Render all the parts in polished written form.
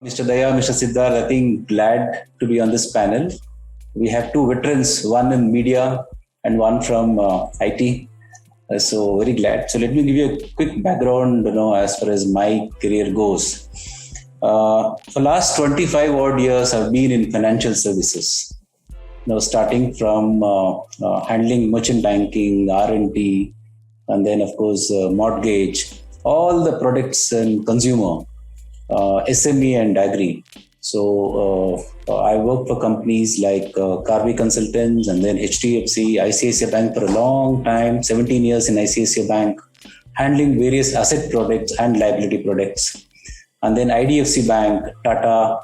Mr. Daya, Mr. Siddharth, I think glad to be on this panel. We have two veterans, one in media and one from IT. So very glad. So let me give you a quick background, as far as my career goes. For last 25 odd years, I've been in financial services. Starting from handling merchant banking, R&D, and then of course mortgage, all the products and consumer, SME and agri. So I worked for companies like Karvy Consultants and then HDFC, ICICI Bank for a long time, 17 years in ICICI Bank, handling various asset products and liability products. And then IDFC Bank, Tata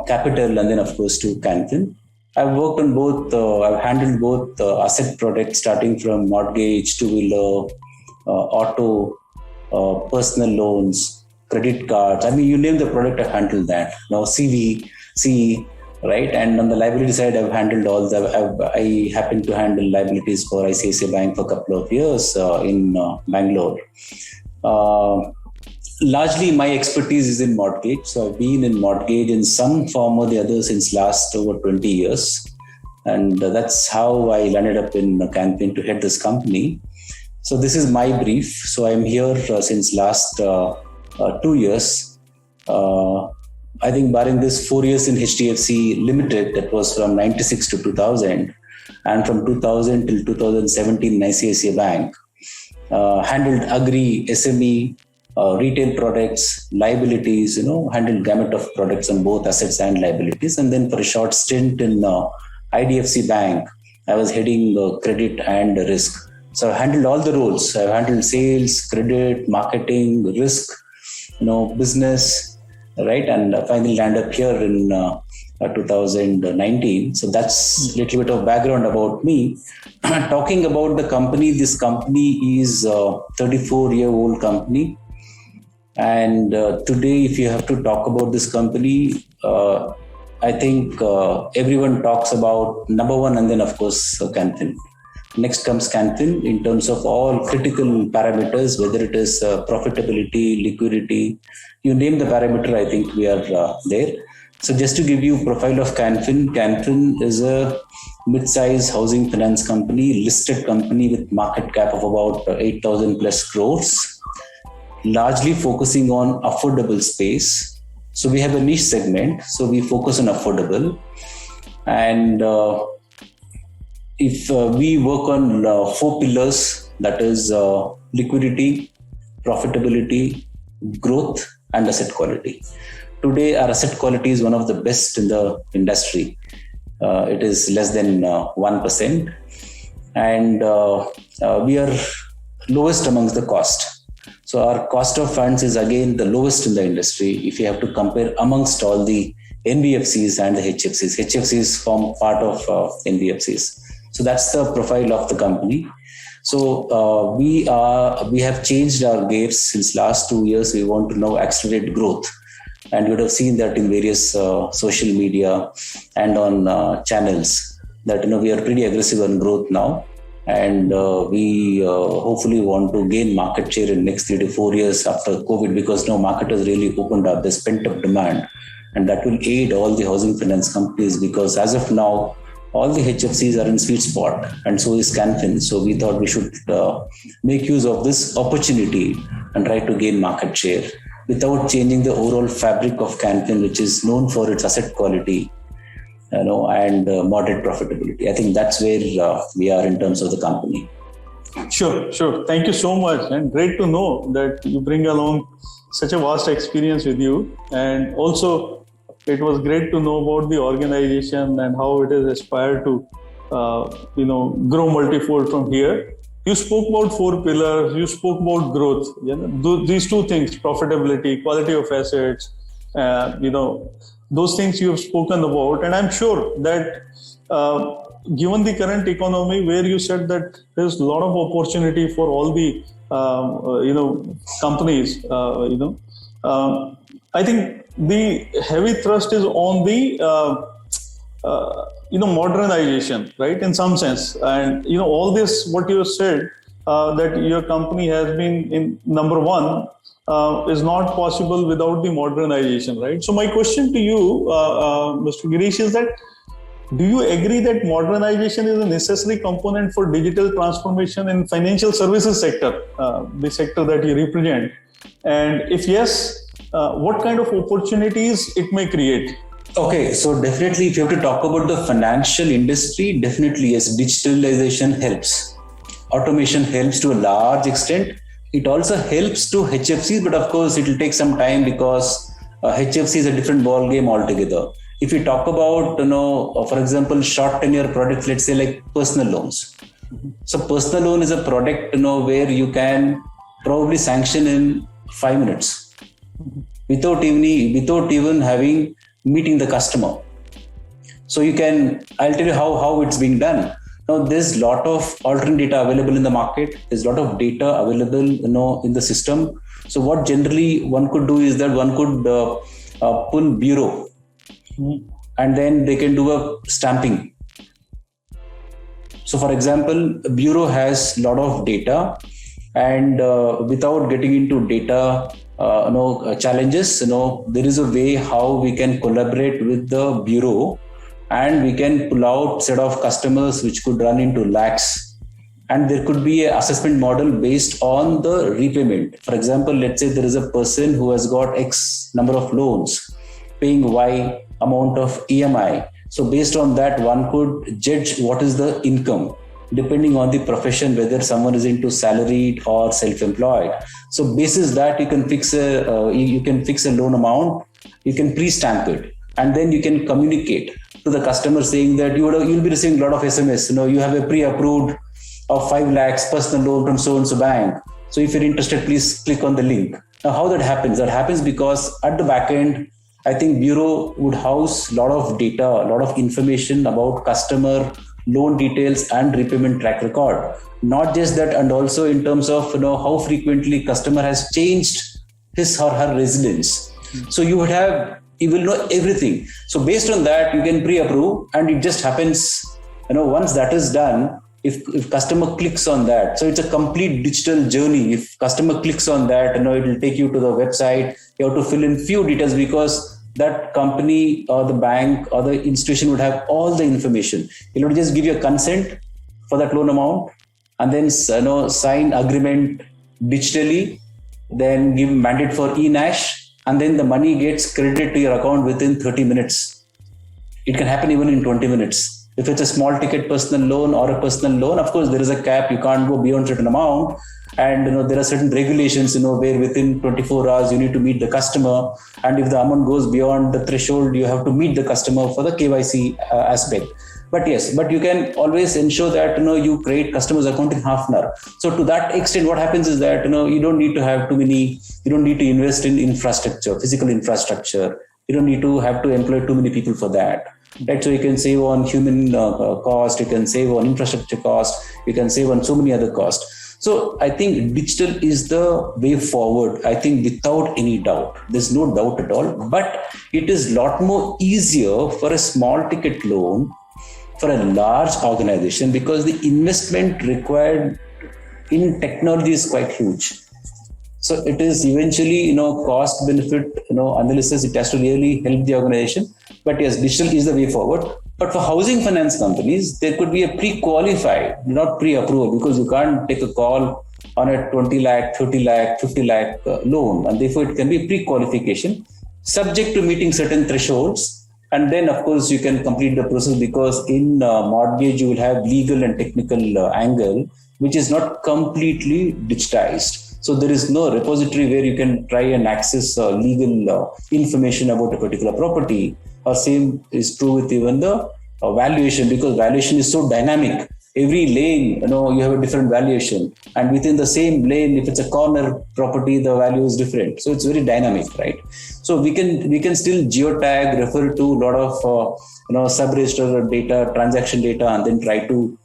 Capital, and then of course to Canfin. I've worked on both, I've handled both asset products starting from mortgage, two-wheeler, auto, personal loans, credit cards. I mean, you name the product, I've handled that. Now, CV, CE, right? And on the liability side, I've handled all the, I happen to handle liabilities for ICICI Bank for a couple of years in Bangalore. Largely, my expertise is in mortgage. So I've been in mortgage in some form or the other since last over 20 years. And that's how I landed up in Canfin to head this company. So this is my brief. So I'm here since last 2 years. I think barring this 4 years in HDFC Limited, that was from 96 to 2000. And from 2000 till 2017 in ICICI Bank. Handled agri, SME, retail products, liabilities, handled gamut of products on both assets and liabilities. And then for a short stint in IDFC Bank, I was heading credit and risk. So I handled all the roles. I handled sales, credit, marketing, risk, business, right? And finally land up here in 2019. So that's a little bit of background about me. Talking about the company, this company is a 34-year-old company. And today, if you have to talk about this company, I think everyone talks about number one and then, of course, Canfin. Next comes Canfin in terms of all critical parameters, whether it is profitability, liquidity, you name the parameter, I think we are there. So just to give you a profile of Canfin, Canfin is a mid-size housing finance company, listed company with market cap of about 8,000 plus crores. Largely focusing on affordable space. So we have a niche segment. So we focus on affordable. And if we work on 4 pillars, that is liquidity, profitability, growth, and asset quality. Today, our asset quality is one of the best in the industry. It is less than 1%. And we are lowest amongst the cost. So our cost of funds is again the lowest in the industry if you have to compare amongst all the NBFCs and the HFCs. HFCs form part of NBFCs. So that's the profile of the company. So we have changed our gears since last 2 years. We want to now accelerate growth. And you would have seen that in various social media and on channels that we are pretty aggressive on growth now. And we hopefully want to gain market share in next 3 to 4 years after COVID, because now market has really opened up. There's pent-up demand, and that will aid all the housing finance companies, because as of now, all the HFCs are in sweet spot, and so is Canfin. So we thought we should make use of this opportunity and try to gain market share without changing the overall fabric of Canfin, which is known for its asset quality, and moderate profitability. I think that's where we are in terms of the company. Sure. Thank you so much. And great to know that you bring along such a vast experience with you. And also, it was great to know about the organization and how it has aspired to, grow multifold from here. You spoke about 4 pillars. You spoke about growth. These 2 things, profitability, quality of assets, those things you have spoken about. And I'm sure that given the current economy, where you said that there's a lot of opportunity for all the, companies, I think the heavy thrust is on the, modernization, right? In some sense. And, all this, what you said that your company has been in number one is not possible without the modernization, right? So my question to you, Mr. Girish, is that do you agree that modernization is a necessary component for digital transformation in financial services sector, the sector that you represent? And if yes, what kind of opportunities it may create? Okay, so definitely if you have to talk about the financial industry, definitely yes, digitalization helps. Automation helps to a large extent. It also helps to HFCs, but of course it will take some time because HFC is a different ball game altogether. If you talk about, for example, short tenure products, let's say like personal loans. So personal loan is a product, where you can probably sanction in 5 minutes without even having meeting the customer. So I'll tell you how it's being done. Now there's a lot of alternate data available in the market. There's a lot of data available, in the system. So what generally one could do is that one could pull bureau, and then they can do a stamping. So for example, bureau has a lot of data, and without getting into data challenges, there is a way how we can collaborate with the bureau, and we can pull out set of customers which could run into lakhs, and there could be an assessment model based on the repayment. For example, let's say there is a person who has got X number of loans paying Y amount of EMI. So based on that, one could judge what is the income depending on the profession, whether someone is into salaried or self-employed. So basis that you can fix a loan amount, you can pre-stamp it, and then you can communicate to the customer saying that you'll be receiving a lot of SMS. You have a pre-approved of 5 lakhs personal loan from so and so bank. So if you're interested, please click on the link. Now how that happens? That happens because at the back end, I think bureau would house a lot of data, a lot of information about customer loan details and repayment track record. Not just that, and also in terms of how frequently customer has changed his or her residence. So you will know everything. So based on that, you can pre-approve, and it just happens. Once that is done, if customer clicks on that, so it's a complete digital journey. If customer clicks on that, it will take you to the website. You have to fill in few details because that company or the bank or the institution would have all the information. It will just give you a consent for that loan amount, and then sign agreement digitally, then give mandate for eNACH, and then the money gets credited to your account within 30 minutes. It can happen even in 20 minutes. If it's a small ticket personal loan or a personal loan, of course, there is a cap. You can't go beyond certain amount. And, there are certain regulations, where within 24 hours, you need to meet the customer. And if the amount goes beyond the threshold, you have to meet the customer for the KYC aspect. But yes, you can always ensure that, you create customer's account in half an hour. So to that extent, what happens is that, you don't need to have you don't need to invest in infrastructure, physical infrastructure. You don't need to have to employ too many people for that. Right? So you can save on human cost, you can save on infrastructure cost, you can save on so many other costs. So I think digital is the way forward. I think without any doubt, there's no doubt at all, but it is a lot more easier for a small ticket loan for a large organization because the investment required in technology is quite huge. So it is eventually, cost benefit, analysis. It has to really help the organization. But yes, digital is the way forward. But for housing finance companies, there could be a pre-qualified, not pre-approval, because you can't take a call on a 20 lakh, 30 lakh, 50 lakh loan. And therefore, it can be pre-qualification subject to meeting certain thresholds. And then, of course, you can complete the process because in mortgage, you will have legal and technical angle, which is not completely digitized. So there is no repository where you can try and access legal information about a particular property. Or same is true with even the valuation, because valuation is so dynamic. Every lane, you have a different valuation, and within the same lane, if it's a corner property, the value is different. So it's very dynamic, right? So we can still geotag, refer to a lot of sub-register data, transaction data, and then try to.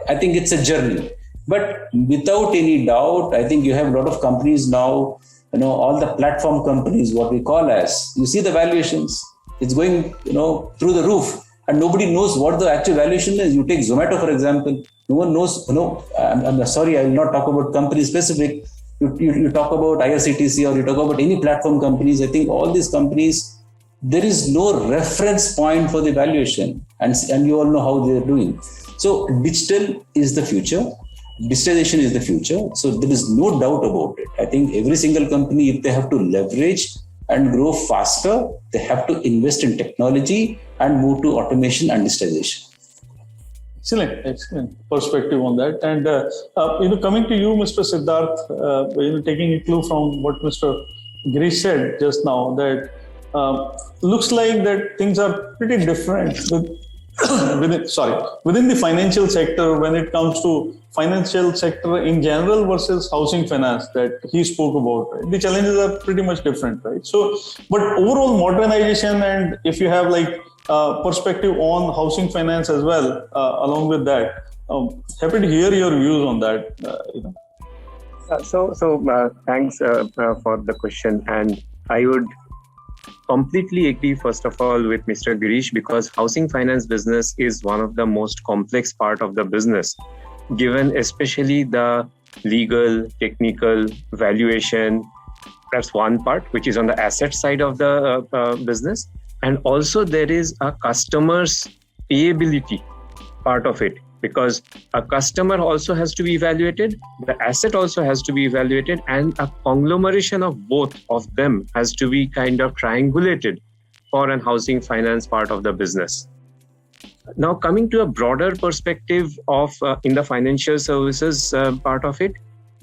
I think it's a journey, but without any doubt, I think you have a lot of companies now. All the platform companies, what we call as, you see the valuations. It's going, through the roof. and nobody knows what the actual valuation is. You take Zomato, for example. No one knows. I'm sorry, I will not talk about company specific. You talk about IRCTC or you talk about any platform companies. I think all these companies, there is no reference point for the valuation, and you all know how they are doing. So digital is the future. Digitization is the future. So there is no doubt about it. I think every single company, if they have to leverage and grow faster, they have to invest in technology and move to automation and digitization. Excellent perspective on that. And coming to you, Mr. Siddharth, taking a clue from what Mr. Girish said just now, that looks like that things are pretty different within the financial sector when it comes to financial sector in general versus housing finance that he spoke about. Right? The challenges are pretty much different, right? So, but overall modernization, and if you have perspective on housing finance as well, along with that, happy to hear your views on that. Thanks for the question, and I would completely agree, first of all, with Mr. Girish, because housing finance business is one of the most complex part of the business, given especially the legal, technical, valuation. That's one part, which is on the asset side of the business. And also there is a customer's payability part of it, because a customer also has to be evaluated, the asset also has to be evaluated, and a conglomeration of both of them has to be kind of triangulated for an housing finance part of the business. Now, coming to a broader perspective of in the financial services part of it,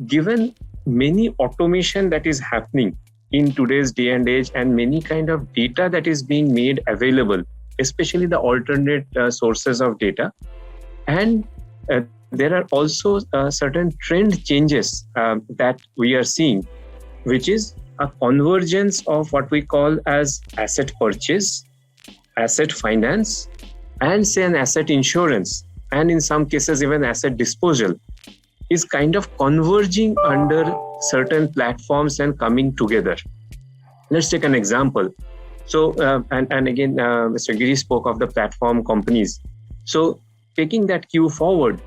given many automation that is happening in today's day and age, and many kind of data that is being made available, especially the alternate sources of data, and there are also certain trend changes that we are seeing, which is a convergence of what we call as asset purchase, asset finance, and say an asset insurance, and in some cases even asset disposal, is kind of converging under certain platforms and coming together. Let's take an example. So, and again, Mr. Giri spoke of the platform companies. So, taking that cue forward,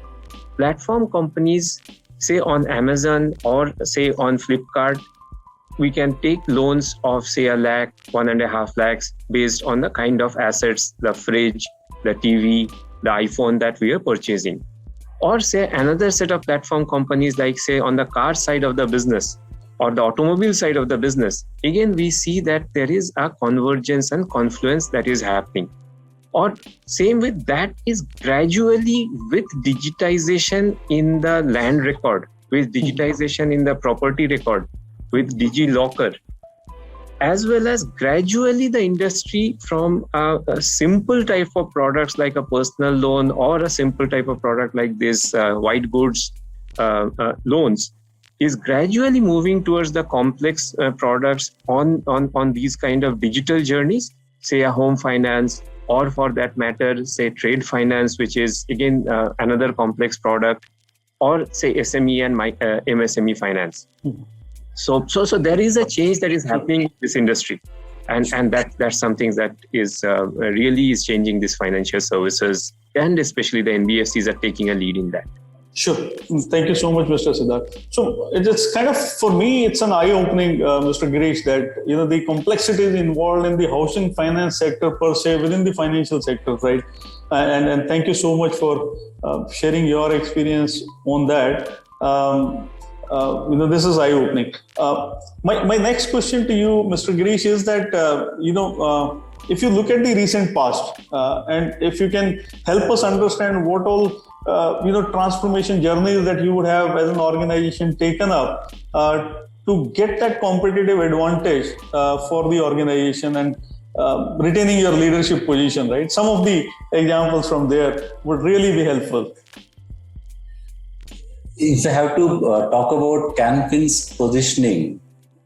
platform companies, say on Amazon or say on Flipkart, we can take loans of say 1 lakh, 1.5 lakhs based on the kind of assets, the fridge, the TV, the iPhone that we are purchasing. Or say another set of platform companies, like say on the car side of the business or the automobile side of the business, again, we see that there is a convergence and confluence that is happening. Or same with that is gradually with digitization in the land record, with digitization in the property record, with DigiLocker, as well as gradually the industry from a simple type of products like a personal loan or a simple type of product like this white goods loans is gradually moving towards the complex products on these kind of digital journeys, say a home finance, or for that matter, say trade finance, which is again another complex product, or say SME and MSME finance. Mm-hmm. So there is a change that is happening in this industry, and that's something that is really is changing this financial services, and especially the NBFCs are taking a lead in that. Sure. Thank you so much, Mr. Siddharth. So it's kind of, for me, it's an eye-opening, Mr. Girish, that the complexities involved in the housing finance sector per se within the financial sector, right? And thank you so much for sharing your experience on that. This is eye-opening. My next question to you, Mr. Girish, is that if you look at the recent past, and if you can help us understand what all transformation journeys that you would have as an organization taken up to get that competitive advantage for the organization and retaining your leadership position, right? Some of the examples from there would really be helpful. If I have to talk about Can Fin's positioning,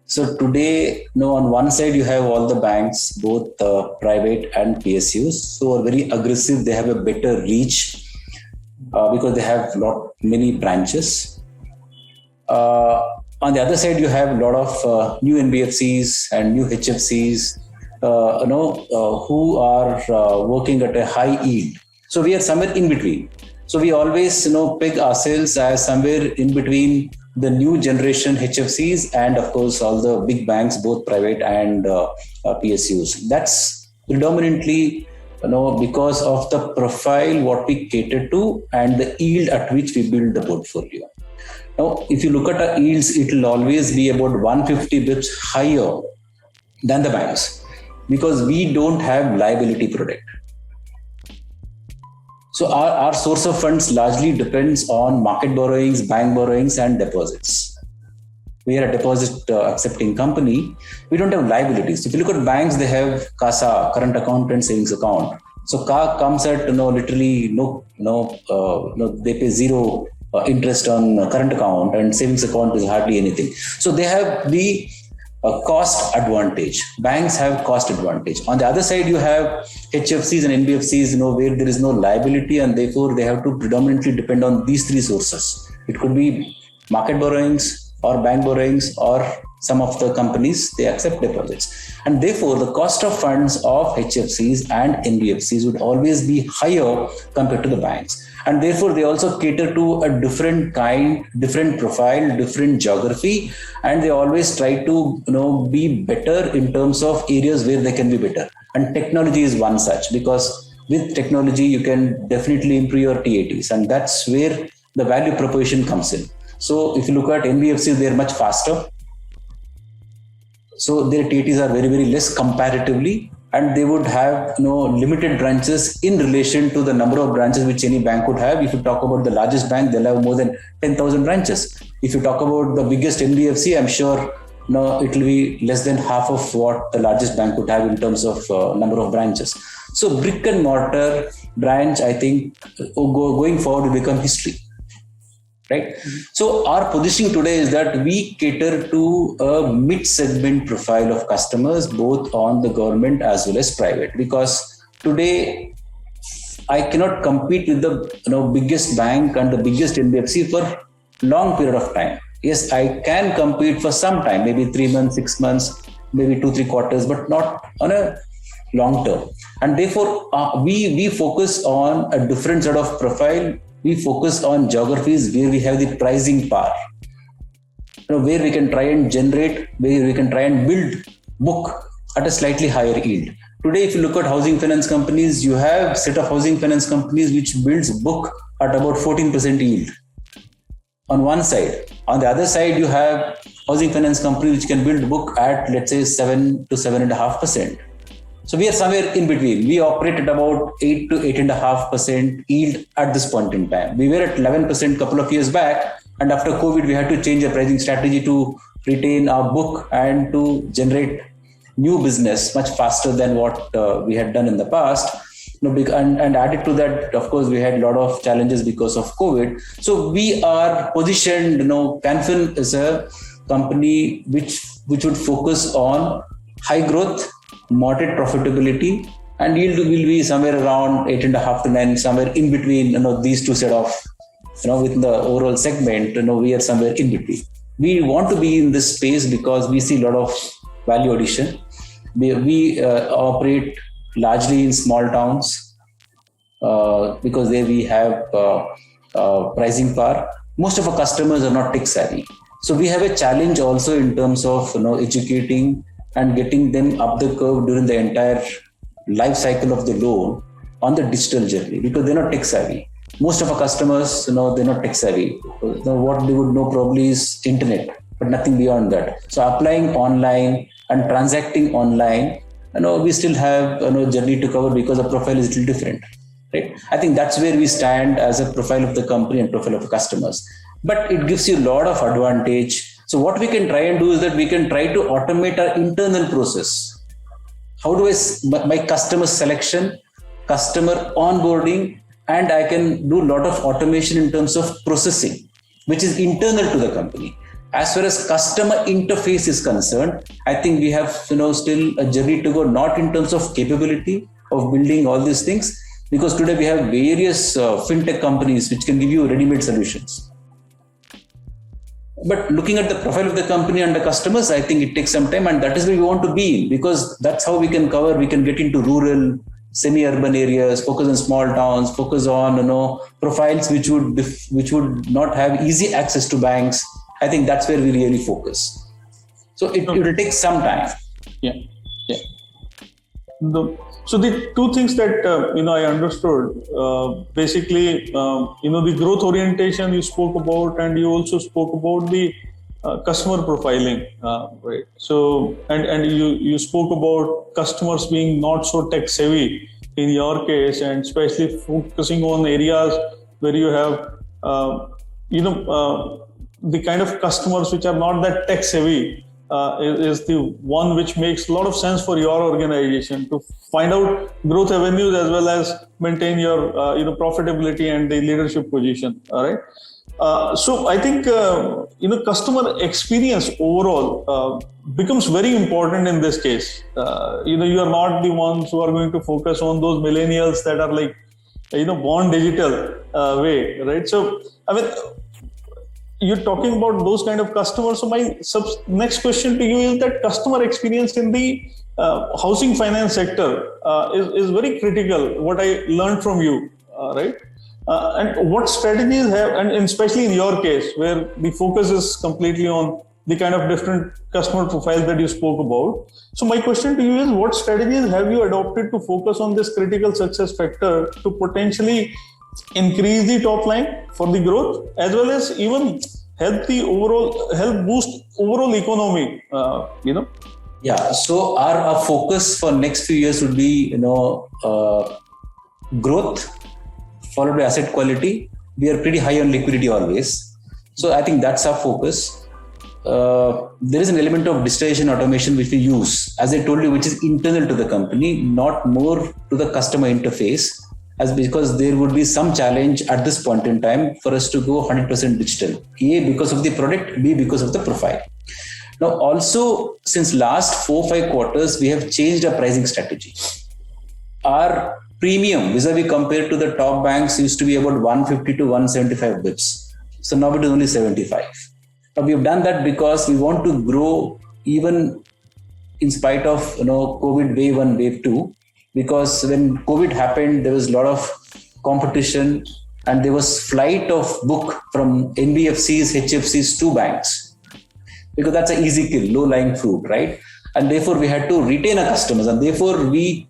so today, on one side you have all the banks, both private and PSUs, so are very aggressive. They have a better reach because they have many branches. On the other side, you have a lot of new NBFCs and new HFCs who are working at a high yield. So we are somewhere in between. So we always peg ourselves as somewhere in between the new generation HFCs and of course all the big banks, both private and PSUs. That's predominantly because of the profile what we cater to and the yield at which we build the portfolio. Now, if you look at our yields, it will always be about 150 bips higher than the banks because we don't have liability product. So our source of funds largely depends on market borrowings, bank borrowings, and deposits. We are a deposit accepting company. We don't have liabilities. If you look at banks, they have CASA, current account, and savings account. So CA comes at literally they pay zero interest on current account, and savings account is hardly anything. So they have the cost advantage. Banks have cost advantage. On the other side, you have HFCs and NBFCs, where there is no liability, and therefore they have to predominantly depend on these three sources. It could be market borrowings or bank borrowings, or some of the companies, they accept deposits. And therefore, the cost of funds of HFCs and NBFCs would always be higher compared to the banks. And therefore, they also cater to a different kind, different profile, different geography, and they always try to be better in terms of areas where they can be better. And technology is one such, because with technology, you can definitely improve your TATs, and that's where the value proposition comes in. So if you look at NBFCs, they're much faster. So their TATs are very, very less comparatively, and they would have limited branches in relation to the number of branches which any bank would have. If you talk about the largest bank, they'll have more than 10,000 branches. If you talk about the biggest NBFC, I'm sure it will be less than half of what the largest bank would have in terms of number of branches. So brick and mortar branch, I think, going forward will become history. Right. So our positioning today is that we cater to a mid-segment profile of customers, both on the government as well as private, because today I cannot compete with the biggest bank and the biggest NBFC for long period of time. Yes, I can compete for some time, maybe 3 months, 6 months, maybe 2-3 quarters, but not on a long term. And therefore, we focus on a different sort of profile. We focus on geographies where we have the pricing power, where we can try and generate, where we can try and build book at a slightly higher yield. Today, if you look at housing finance companies, you have set of housing finance companies which builds book at about 14% yield on one side. On the other side, you have housing finance companies which can build book at, let's say, 7 to 7.5%. So we are somewhere in between. We operate at about 8 to 8.5% yield at this point in time. We were at 11% a couple of years back, and after COVID, we had to change our pricing strategy to retain our book and to generate new business much faster than what we had done in the past. And added to that, of course, we had a lot of challenges because of COVID. So we are positioned. Can Fin is a company which would focus on high growth, moderate profitability, and yield will be somewhere around 8.5 to 9, somewhere in between. These two set of within the overall segment. We are somewhere in between. We want to be in this space because we see a lot of value addition. We operate largely in small towns because there we have pricing power. Most of our customers are not tech savvy, so we have a challenge also in terms of educating and getting them up the curve during the entire life cycle of the loan on the digital journey, because they're not tech savvy. Most of our customers, they're not tech savvy. What they would know probably is internet, but nothing beyond that. So applying online and transacting online, we still have journey to cover because the profile is a little different. Right? I think that's where we stand as a profile of the company and profile of customers. But it gives you a lot of advantage. So what we can try and do is that we can try to automate our internal process. How do my customer selection, customer onboarding, and I can do a lot of automation in terms of processing, which is internal to the company. As far as customer interface is concerned, I think we have still a journey to go, not in terms of capability of building all these things, because today we have various fintech companies which can give you ready-made solutions. But looking at the profile of the company and the customers, I think it takes some time, and that is where we want to be in, because that's how we can cover. We can get into rural, semi-urban areas, focus on small towns, focus on profiles which would not have easy access to banks. I think that's where we really focus. So it will take some time. Yeah. So the two things that I understood, basically, the growth orientation you spoke about, and you also spoke about the customer profiling, right? So and you spoke about customers being not so tech savvy in your case, and especially focusing on areas where you have the kind of customers which are not that tech savvy. Is the one which makes a lot of sense for your organization to find out growth avenues as well as maintain your profitability and the leadership position. All right. So I think customer experience overall becomes very important in this case. You are not the ones who are going to focus on those millennials that are like born digital way, right? So I mean, you're talking about those kind of customers. So my next question to you is that customer experience in the housing finance sector is very critical. What I learned from you, right? And what strategies have, and especially in your case, where the focus is completely on the kind of different customer profiles that you spoke about. So my question to you is, what strategies have you adopted to focus on this critical success factor to potentially increase the top line for the growth, as well as even help boost overall economy, Yeah. So our focus for next few years would be, growth followed by asset quality. We are pretty high on liquidity always. So I think that's our focus. There is an element of digitization automation which we use, as I told you, which is internal to the company, not more to the customer interface, because there would be some challenge at this point in time for us to go 100% digital. A, because of the product, B, because of the profile. Now, also, since last 4-5 quarters, we have changed our pricing strategy. Our premium vis-a-vis compared to the top banks used to be about 150 to 175 bips. So now it is only 75. Now we have done that because we want to grow even in spite of COVID wave 1, wave 2. Because when COVID happened, there was a lot of competition and there was flight of book from NBFCs, HFCs to banks. Because that's an easy kill, low-lying fruit, right? And therefore, we had to retain our customers. And therefore, we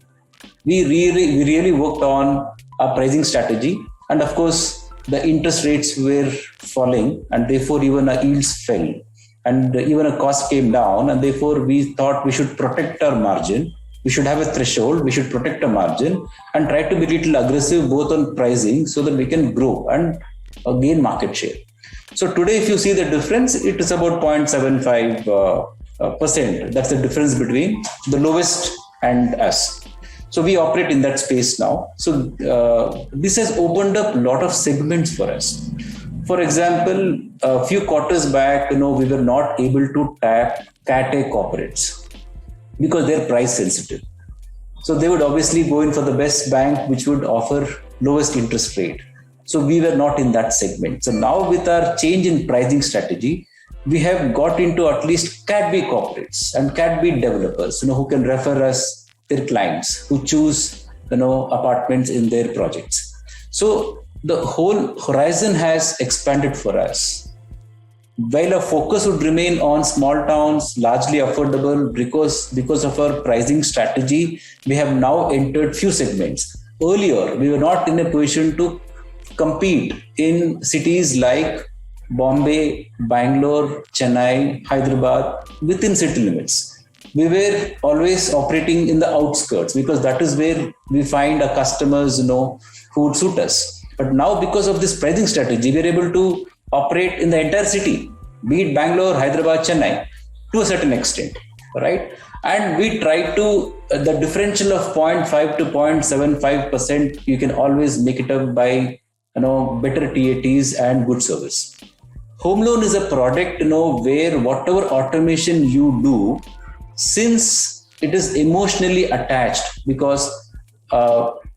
really worked on our pricing strategy. And of course, the interest rates were falling and therefore even our yields fell. And even our cost came down. And therefore, we thought we should protect our margin. We should have a threshold. We should protect our margin and try to be a little aggressive both on pricing so that we can grow and gain market share. So today, if you see the difference, it is about 0.75%. That's the difference between the lowest and us. So we operate in that space now. So this has opened up a lot of segments for us. For example, a few quarters back, we were not able to tap Cat A corporates because they're price sensitive. So they would obviously go in for the best bank, which would offer lowest interest rate. So we were not in that segment. So now with our change in pricing strategy, we have got into at least Cat B corporates and Cat B developers, who can refer us their clients, who choose, apartments in their projects. So the whole horizon has expanded for us. While our focus would remain on small towns, largely affordable, because of our pricing strategy, we have now entered few segments. Earlier, we were not in a position to compete in cities like Bombay, Bangalore, Chennai, Hyderabad, within city limits. We were always operating in the outskirts because that is where we find our customers, who would suit us. But now, because of this pricing strategy, we are able to operate in the entire city, be it Bangalore, Hyderabad, Chennai, to a certain extent, right? And we try to, the differential of 0.5 to 0.75%, you can always make it up by, better TATs and good service. Home loan is a product, where whatever automation you do, since it is emotionally attached, because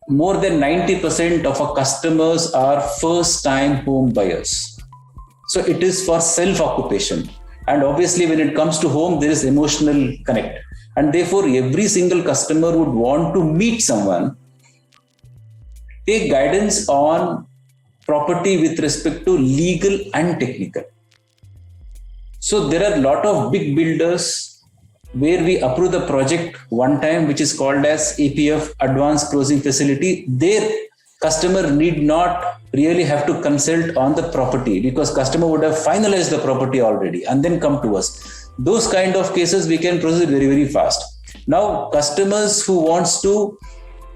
more than 90% of our customers are first-time home buyers. So it is for self-occupation. And obviously, when it comes to home, there is emotional connect. And therefore, every single customer would want to meet someone, take guidance on property with respect to legal and technical. So there are a lot of big builders where we approve the project one time, which is called as APF, Advanced Closing Facility. Their customer need not really have to consult on the property because customer would have finalized the property already and then come to us. Those kind of cases we can process very, very fast. Now, customers who wants to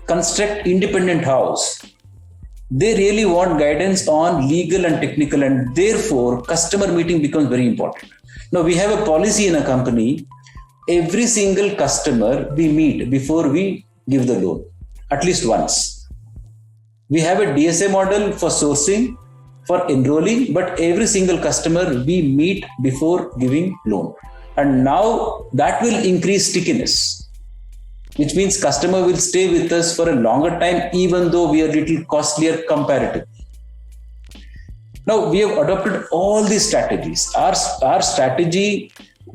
construct independent house, they really want guidance on legal and technical, and therefore customer meeting becomes very important. Now, we have a policy in a company. Every single customer we meet before we give the loan, at least once. We have a DSA model for sourcing, for enrolling, but every single customer we meet before giving loan. And now that will increase stickiness, which means customer will stay with us for a longer time, even though we are little costlier comparatively. Now we have adopted all these strategies. Our strategy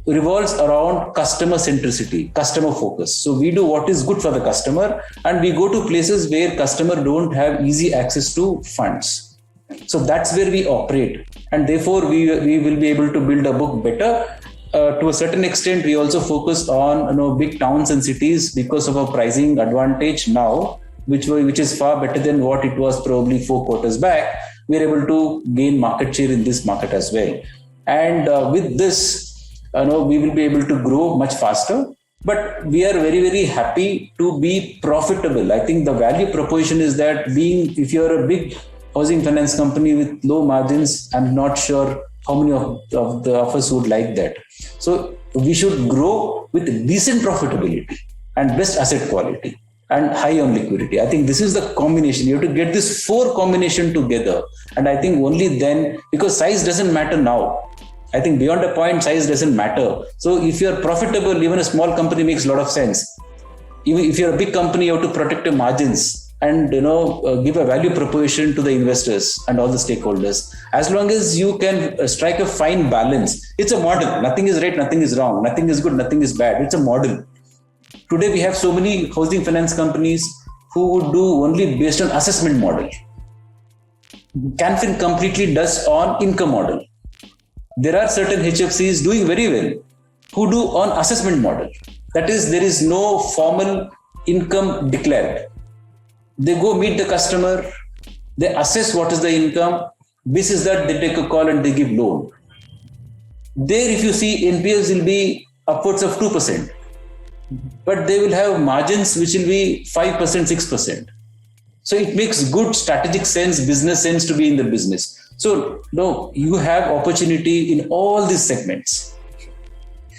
revolves around customer centricity, customer focus. So we do what is good for the customer, and we go to places where customer don't have easy access to funds. So that's where we operate, and therefore we will be able to build a book better. To a certain extent, we also focus on big towns and cities because of our pricing advantage now, which is far better than what it was probably 4 quarters back. We are able to gain market share in this market as well, and with this, we will be able to grow much faster. But we are very, very happy to be profitable. I think the value proposition is that if you are a big housing finance company with low margins, I'm not sure how many of us would like that. So we should grow with decent profitability and best asset quality and high on liquidity. I think this is the combination. You have to get this 4 combination together. And I think only then, because size doesn't matter now. I think beyond a point, size doesn't matter. So if you're profitable, even a small company makes a lot of sense. Even if you're a big company, you have to protect your margins and give a value proposition to the investors and all the stakeholders. As long as you can strike a fine balance, it's a model. Nothing is right, nothing is wrong, nothing is good, nothing is bad. It's a model. Today we have so many housing finance companies who would do only based on assessment model. Canfin completely does on income model. There are certain HFCs doing very well who do on assessment model. That is, there is no formal income declared. They go meet the customer, they assess what is the income, basis that they take a call and they give loan. There, if you see, NPLs will be upwards of 2%, but they will have margins which will be 5%, 6%. So it makes good strategic sense, business sense to be in the business. So no, you have opportunity in all these segments.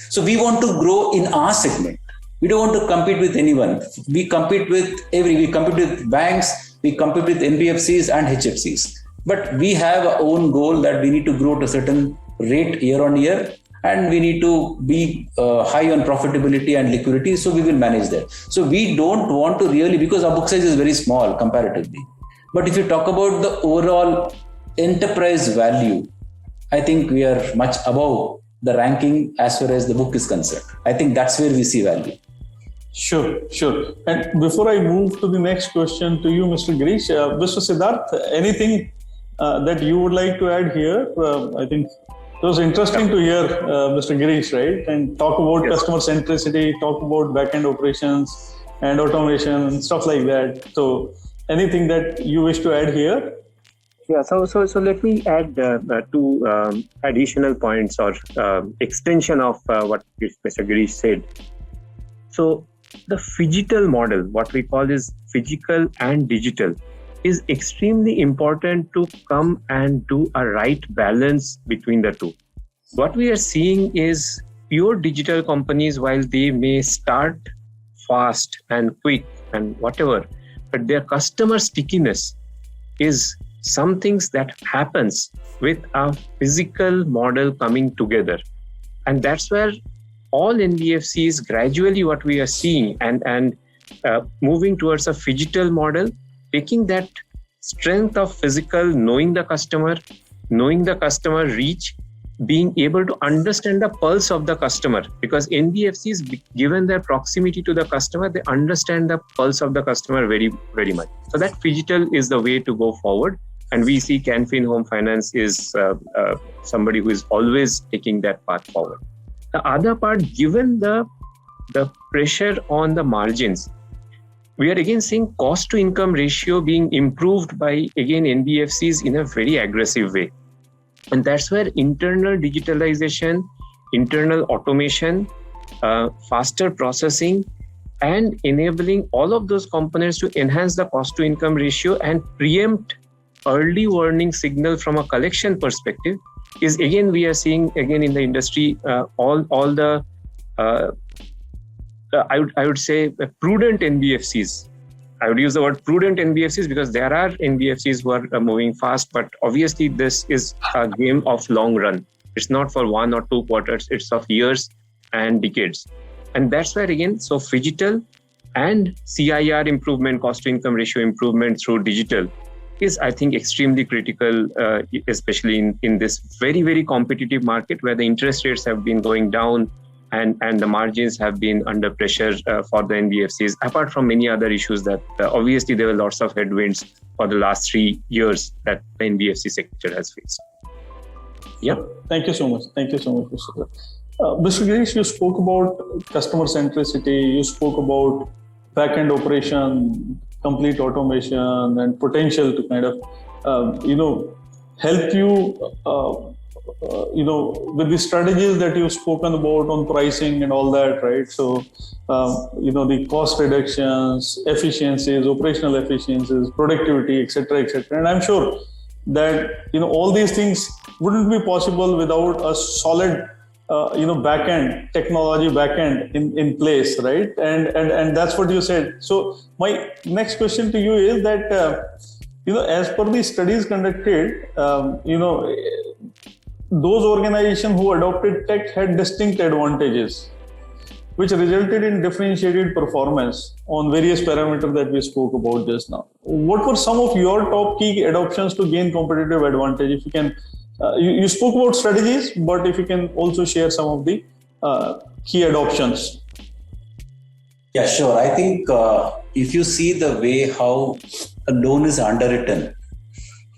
So we want to grow in our segment. We don't want to compete with anyone. We compete with banks, we compete with NBFCs and HFCs. But we have our own goal that we need to grow to a certain rate year on year, and we need to be high on profitability and liquidity. So we will manage that. So we don't want to really, because our book size is very small comparatively. But if you talk about the overall enterprise value, I think we are much above the ranking as far as the book is concerned. I think that's where we see value. Sure. And before I move to the next question to you, Mr. Girish, Mr. Siddharth, anything that you would like to add here? I think it was interesting to hear Mr. Girish, right? And talk about customer centricity, talk about back-end operations and automation and stuff like that. So anything that you wish to add here? Yeah, so let me add 2 additional points or extension of what Mr. Girish said. So the phygital model, what we call is physical and digital, is extremely important to come and do a right balance between the two. What we are seeing is pure digital companies, while they may start fast and quick and whatever, but their customer stickiness is some things that happens with a physical model coming together. And that's where all NBFCs gradually what we are seeing and moving towards a phygital model, taking that strength of physical, knowing the customer, knowing the customer reach, being able to understand the pulse of the customer, because NBFCs, given their proximity to the customer, they understand the pulse of the customer very, very much. So that phygital is the way to go forward. And we see Can Fin Home Finance is somebody who is always taking that path forward. The other part, given the pressure on the margins, we are again seeing cost to income ratio being improved by, again, NBFCs in a very aggressive way. And that's where internal digitalization, internal automation, faster processing, and enabling all of those components to enhance the cost to income ratio and preempt early warning signal from a collection perspective is, again, we are seeing again in the industry, all the I would say prudent NBFCs. I would use the word prudent NBFCs because there are NBFCs who are moving fast, but obviously this is a game of long run. It's not for 1 or 2 quarters, it's of years and decades. And that's where, again, so phygital and CIR improvement, cost to income ratio improvement through digital is, I think, extremely critical, especially in this very, very competitive market where the interest rates have been going down and the margins have been under pressure for the NBFCs, apart from many other issues that obviously there were lots of headwinds for the last 3 years that the NBFC sector has faced. Yeah. Thank you so much. Thank you so much, Mr. Mr. Girish, you spoke about customer centricity, you spoke about back-end operation, complete automation, and potential to kind of, help you, with the strategies that you've spoken about on pricing and all that, right? So, the cost reductions, efficiencies, operational efficiencies, productivity, etc., etc. And I'm sure that, all these things wouldn't be possible without a solid, backend, technology backend in place, right? And that's what you said. So my next question to you is that, as per the studies conducted, those organizations who adopted tech had distinct advantages, which resulted in differentiated performance on various parameters that we spoke about just now. What were some of your top key adoptions to gain competitive advantage? If you can, you spoke about strategies, but if you can also share some of the key adoptions. Yeah, sure. I think if you see the way how a loan is underwritten,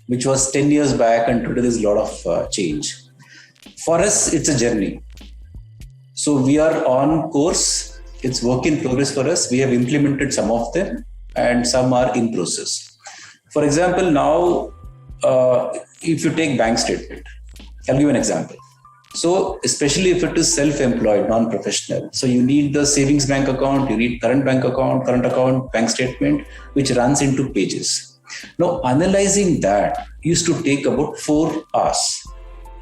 which was 10 years back, and today there's a lot of change. For us, it's a journey. So we are on course. It's work in progress for us. We have implemented some of them and some are in process. For example, now, if you take bank statement, I'll give an example. So especially if it is self-employed, non-professional, so you need the savings bank account, you need current account, bank statement, which runs into pages. Now, analyzing that used to take about 4 hours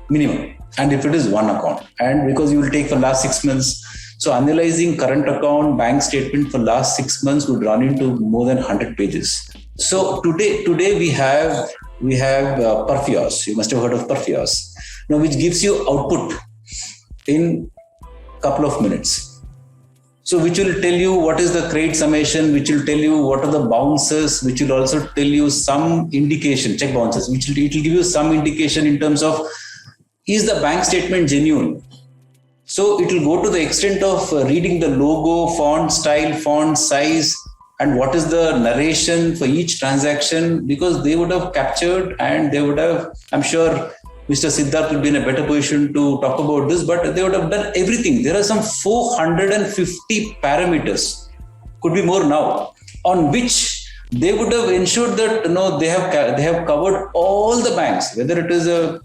minimum. And if it is one account, and because you will take for last 6 months, so analyzing current account, bank statement for last 6 months would run into more than 100 pages. So today we have Perfios. You must have heard of Perfios. Now, which gives you output in couple of minutes. So which will tell you what is the credit summation, which will tell you what are the bounces, which will also tell you some indication, check bounces, it will give you some indication in terms of, is the bank statement genuine? So it will go to the extent of reading the logo, font style, font size, and what is the narration for each transaction, because they would have captured and they would have, I'm sure Mr. Siddharth will be in a better position to talk about this, but they would have done everything. There are some 450 parameters, could be more now, on which they would have ensured that they have covered all the banks, whether it is a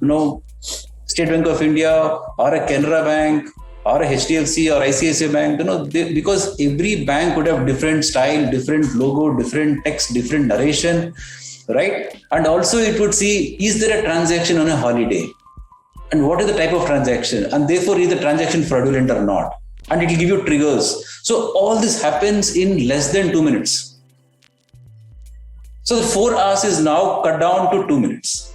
State Bank of India or a Canara Bank or a HDFC or ICICI Bank, because every bank would have different style, different logo, different text, different narration, right? And also it would see, is there a transaction on a holiday? And what is the type of transaction? And therefore, is the transaction fraudulent or not? And it will give you triggers. So all this happens in less than 2 minutes. So the 4 hours is now cut down to 2 minutes.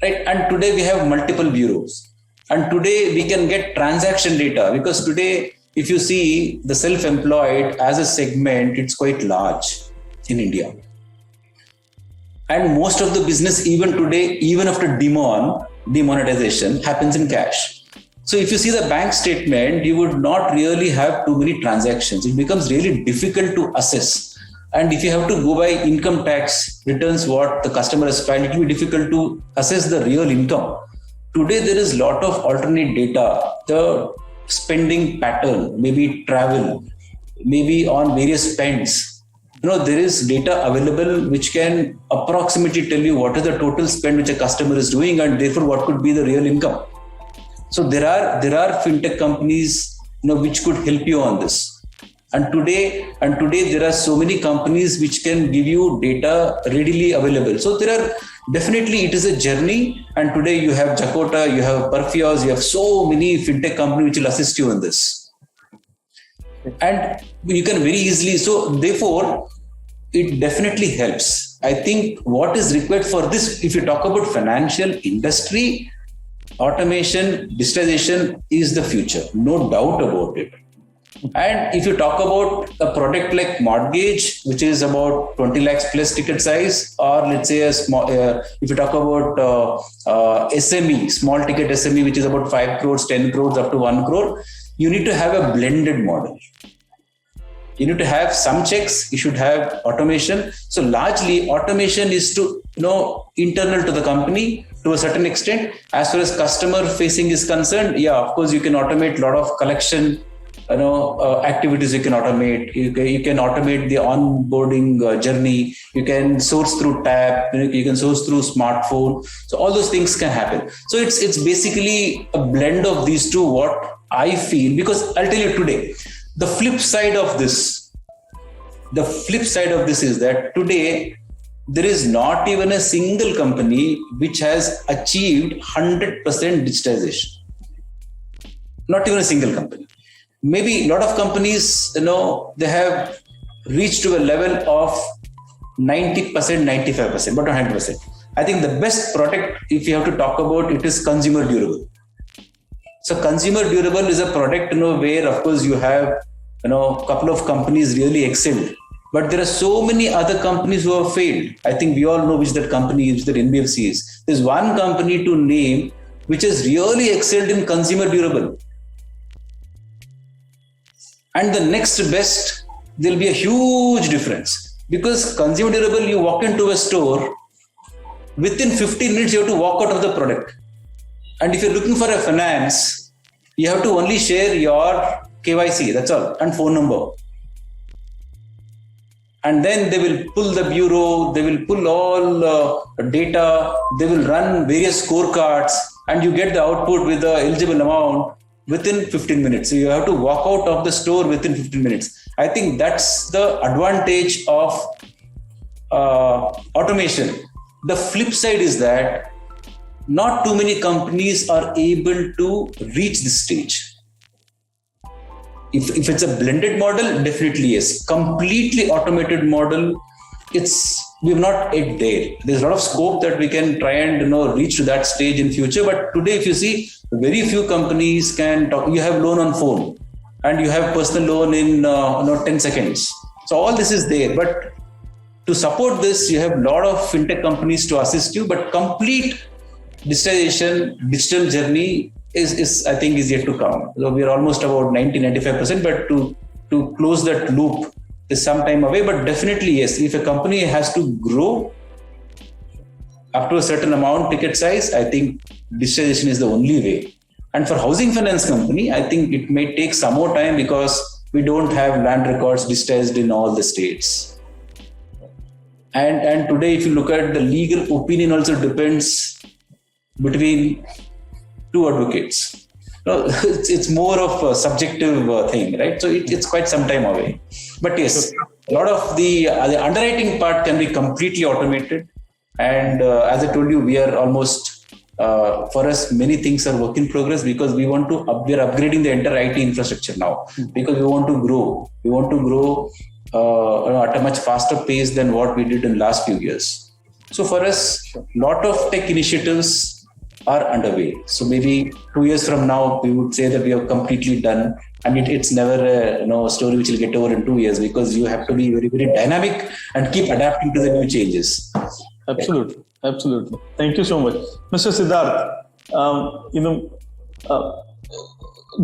Right? And today we have multiple bureaus. And today we can get transaction data, because today, if you see the self-employed as a segment, it's quite large in India. And most of the business, even today, even after demonetization, happens in cash. So if you see the bank statement, you would not really have too many transactions. It becomes really difficult to assess. And if you have to go by income tax returns, what the customer has filed, it will be difficult to assess the real income. Today, there is a lot of alternate data, the spending pattern, maybe travel, maybe on various spends. There is data available which can approximately tell you what is the total spend which a customer is doing, and therefore what could be the real income. So there are fintech companies, which could help you on this. And today there are so many companies which can give you data readily available. So definitely it is a journey. And today you have Jakota, you have Perfios, you have so many fintech companies which will assist you in this. And you can very easily, so therefore it definitely helps. I think what is required for this, if you talk about financial industry, automation, digitization is the future, no doubt about it. And if you talk about a product like mortgage, which is about 20 lakhs plus ticket size, or let's say a small, if you talk about SME, small ticket SME, which is about 5 crores, 10 crores up to 1 crore, you need to have a blended model. You need to have some checks, you should have automation. So largely automation is to, internal to the company to a certain extent. As far as customer facing is concerned, of course you can automate a lot of collection, activities you can automate. You can automate the onboarding journey. You can source through tab, you can source through smartphone. So all those things can happen. So it's basically a blend of these two, what I feel, because I'll tell you today, the flip side of this is that today there is not even a single company which has achieved 100% digitization. Not even a single company. Maybe a lot of companies, they have reached to a level of 90%, 95%, but not 100%. I think the best product, if you have to talk about it, is consumer durable. So consumer durable is a product, where of course you have, a couple of companies really excelled, but there are so many other companies who have failed. I think we all know which that company is, that NBFC is. There's one company to name which has really excelled in consumer durable. And the next best, there'll be a huge difference, because consumer durable, you walk into a store, within 15 minutes you have to walk out of the product. And if you're looking for a finance, you have to only share your KYC, that's all, and phone number. And then they will pull the bureau, they will pull all data, they will run various scorecards, and you get the output with the eligible amount within 15 minutes. So you have to walk out of the store within 15 minutes. I think that's the advantage of automation. The flip side is that not too many companies are able to reach this stage. If it's a blended model, definitely yes. Completely automated model, we're not yet there. There's a lot of scope that we can try and reach to that stage in future. But today, if you see, very few companies can talk. You have loan on phone, and you have personal loan in 10 seconds. So all this is there. But to support this, you have a lot of fintech companies to assist you. But complete digitization, digital journey is I think is yet to come. So we are almost about 90-95%, but to close that loop is some time away. But definitely yes, if a company has to grow up to a certain amount ticket size, I think digitization is the only way. And for housing finance company, I think it may take some more time, because we don't have land records digitized in all the states. And today, if you look at the legal opinion, also depends between two advocates. It's more of a subjective thing, right? So it's quite some time away. But yes, a lot of the underwriting part can be completely automated. And as I told you, we are almost, for us, many things are work in progress, because we are upgrading the entire IT infrastructure now, because we want to grow. We want to grow at a much faster pace than what we did in last few years. So for us, a lot of tech initiatives are underway. So maybe 2 years from now, we would say that we are completely done. And it's never a story which will get over in 2 years, because you have to be very, very dynamic and keep adapting to the new changes. Absolutely. Absolutely. Thank you so much. Mr. Siddharth,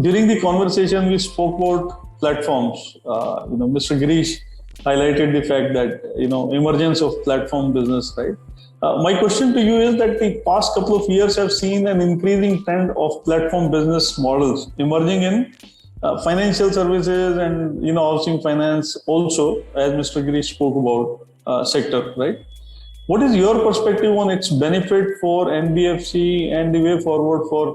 during the conversation, we spoke about platforms. Mr. Girish highlighted the fact that, emergence of platform business, right? My question to you is that the past couple of years have seen an increasing trend of platform business models emerging in financial services and, housing finance also, as Mr. Girish spoke about sector, right? What is your perspective on its benefit for NBFC and the way forward for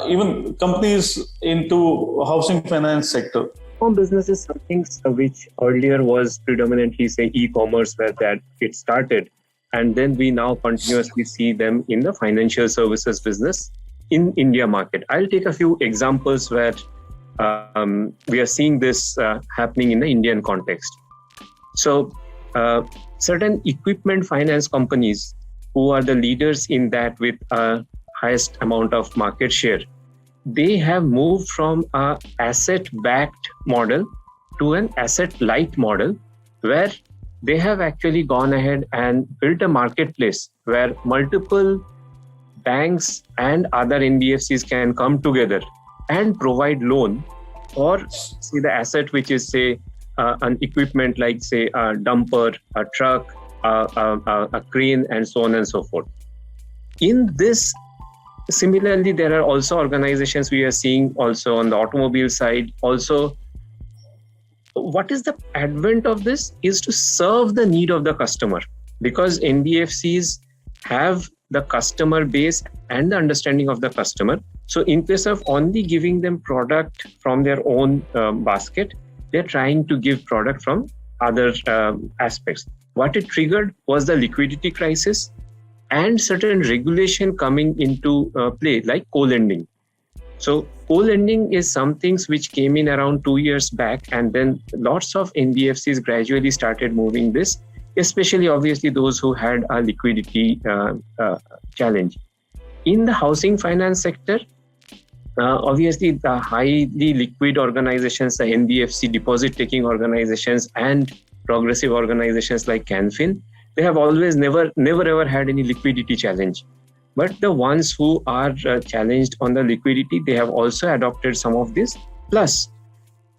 even companies into housing finance sector? Platform business is something which earlier was predominantly, say, e-commerce, where that it started. And then we now continuously see them in the financial services business in India market. I'll take a few examples where we are seeing this happening in the Indian context. So certain equipment finance companies who are the leaders in that with highest amount of market share, they have moved from an asset-backed model to an asset-light model, where they have actually gone ahead and built a marketplace where multiple banks and other NBFCs can come together and provide loan or see the asset, which is, say, an equipment like, say, a dumper, a truck, a crane, and so on and so forth. In this, similarly, there are also organizations we are seeing also on the automobile side. Also, what is the advent of this is to serve the need of the customer, because NBFCs have the customer base and the understanding of the customer. So in place of only giving them product from their own basket, they're trying to give product from other aspects. What it triggered was the liquidity crisis and certain regulation coming into play, like co-lending. So co-lending is something which came in around 2 years back, and then lots of NBFCs gradually started moving this, especially obviously those who had a liquidity challenge. In the housing finance sector, obviously the highly liquid organizations, the NBFC deposit-taking organizations and progressive organizations like Canfin, they have always never ever had any liquidity challenge. But the ones who are challenged on the liquidity, they have also adopted some of this. Plus,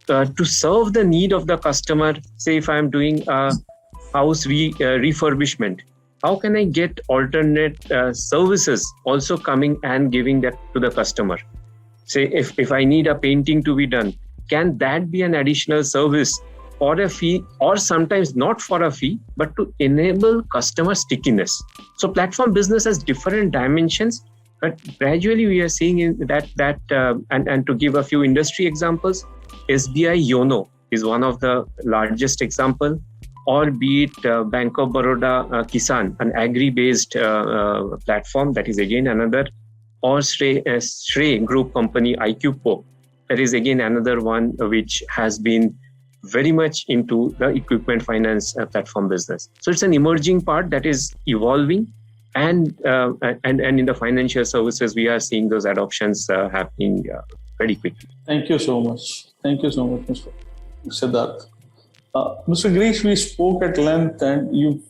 to serve the need of the customer, say if I am doing a house refurbishment, how can I get alternate services also coming and giving that to the customer? Say if I need a painting to be done, can that be an additional service for a fee, or sometimes not for a fee, but to enable customer stickiness? So platform business has different dimensions, but gradually we are seeing in that and to give a few industry examples, SBI YONO is one of the largest example, or be it Bank of Baroda Kisan, an agri-based platform, that is again another, or Shrey Group company iQpo, that is again another one which has been very much into the equipment finance platform business. So it's an emerging part that is evolving, and in the financial services we are seeing those adoptions happening very quickly. Thank you so much. Thank you so much, Mr. Siddharth. Mr. Girish, we spoke at length, and you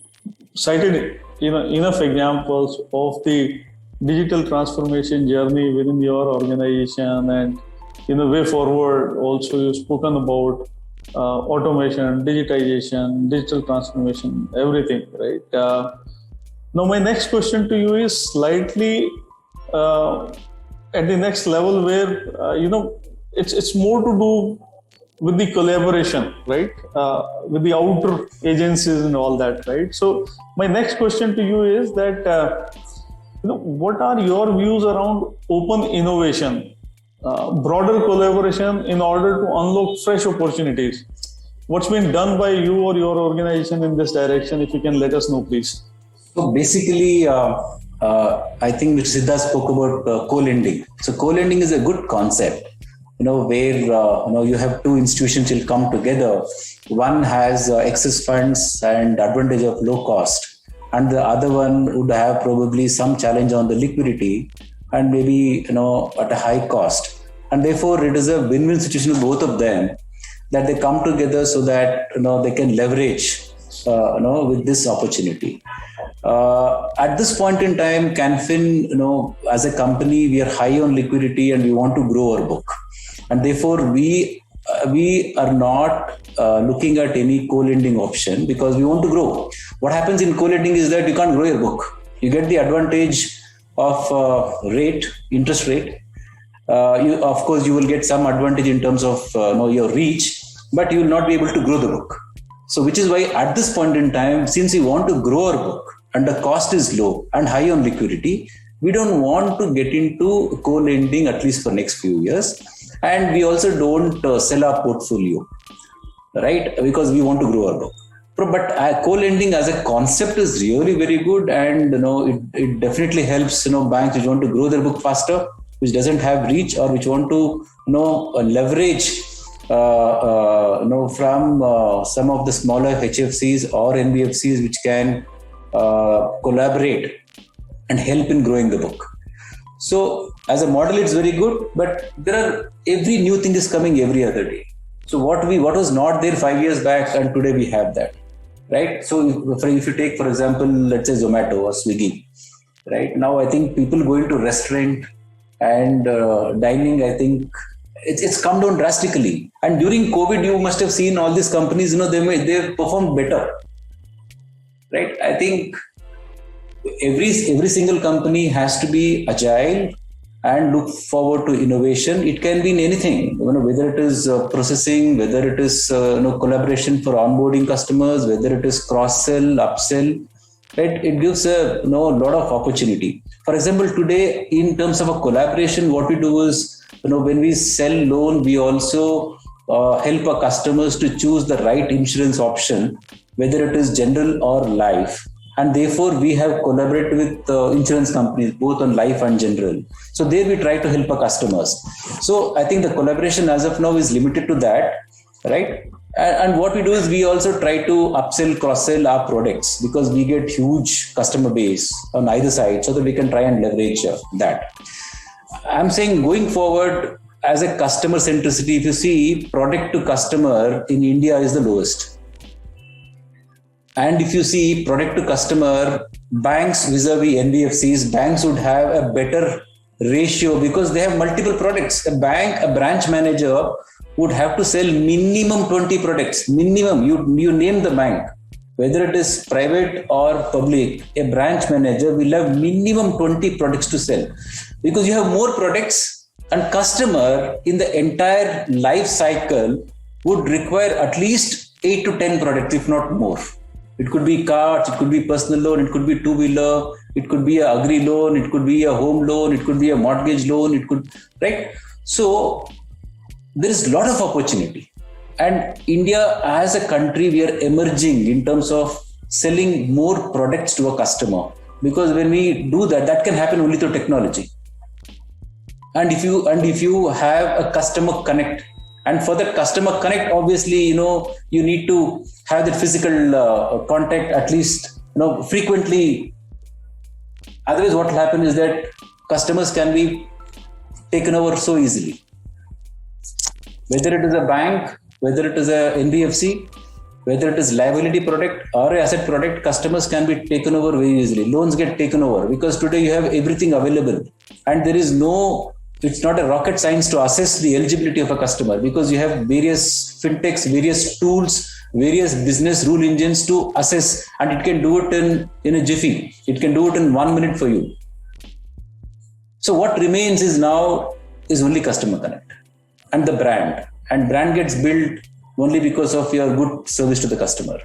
cited enough examples of the digital transformation journey within your organization, and way forward. Also, you've spoken about automation, digitization, digital transformation, everything, right? Now, my next question to you is slightly at the next level, where it's more to do with the collaboration, right? With the outer agencies and all that, right? So, my next question to you is that what are your views around open innovation? Broader collaboration in order to unlock fresh opportunities. What's been done by you or your organization in this direction? If you can let us know, please. So basically, I think Mr. Siddharth spoke about co-lending. So co-lending is a good concept, where you have two institutions will come together. One has excess funds and advantage of low cost, and the other one would have probably some challenge on the liquidity and maybe at a high cost. And therefore it is a win-win situation for both of them, that they come together so that they can leverage with this opportunity. At this point in time, Canfin, as a company, we are high on liquidity and we want to grow our book, and therefore we are not looking at any co-lending option because we want to grow. What happens in co-lending is that you can't grow your book. You get the advantage of interest rate. Of course, you will get some advantage in terms of your reach, but you will not be able to grow the book. So, which is why at this point in time, since we want to grow our book and the cost is low and high on liquidity, we don't want to get into co-lending at least for next few years. And we also don't sell our portfolio, right? Because we want to grow our book. But co-lending as a concept is really very good, and it definitely helps banks which want to grow their book faster, which doesn't have reach, or which want to leverage from some of the smaller HFCs or NBFCs which can collaborate and help in growing the book. So as a model, it's very good, but every new thing is coming every other day. So what was not there 5 years back, and today we have that, right? So if you take, for example, let's say Zomato or Swiggy, right? Now I think people going to restaurant and dining, I think it's come down drastically. And during COVID, you must have seen all these companies, they performed better, right? I think every single company has to be agile and look forward to innovation. It can be in anything, whether it is processing, whether it is collaboration for onboarding customers, whether it is cross-sell, upsell, right? It gives a lot of opportunity. For example, today, in terms of a collaboration, what we do is, when we sell loan, we also help our customers to choose the right insurance option, whether it is general or life. And therefore, we have collaborated with insurance companies, both on life and general. So there we try to help our customers. So I think the collaboration as of now is limited to that, right? And what we do is we also try to upsell, cross-sell our products, because we get huge customer base on either side, so that we can try and leverage that. I'm saying going forward, as a customer centricity, if you see, product to customer in India is the lowest. And if you see product to customer, banks vis-a-vis NBFCs, banks would have a better ratio because they have multiple products. A branch manager would have to sell minimum 20 products. Minimum, you name the bank, whether it is private or public, a branch manager will have minimum 20 products to sell, because you have more products, and customer in the entire life cycle would require at least 8 to 10 products, if not more. It could be cards, it could be personal loan, it could be two-wheeler, it could be a agri loan, it could be a home loan, it could be a mortgage loan, right? So there is a lot of opportunity. And India as a country, we are emerging in terms of selling more products to a customer. Because when we do that, that can happen only through technology. And if you have a customer connect, and for that customer connect, obviously, you need to have that physical contact at least, frequently. Otherwise, what will happen is that customers can be taken over so easily. Whether it is a bank, whether it is a NBFC, whether it is liability product or a asset product, customers can be taken over very easily. Loans get taken over because today you have everything available, and it's not a rocket science to assess the eligibility of a customer, because you have various fintechs, various tools, various business rule engines to assess, and it can do it in a jiffy. It can do it in 1 minute for you. So what remains is only customer connect and the brand. And brand gets built only because of your good service to the customer,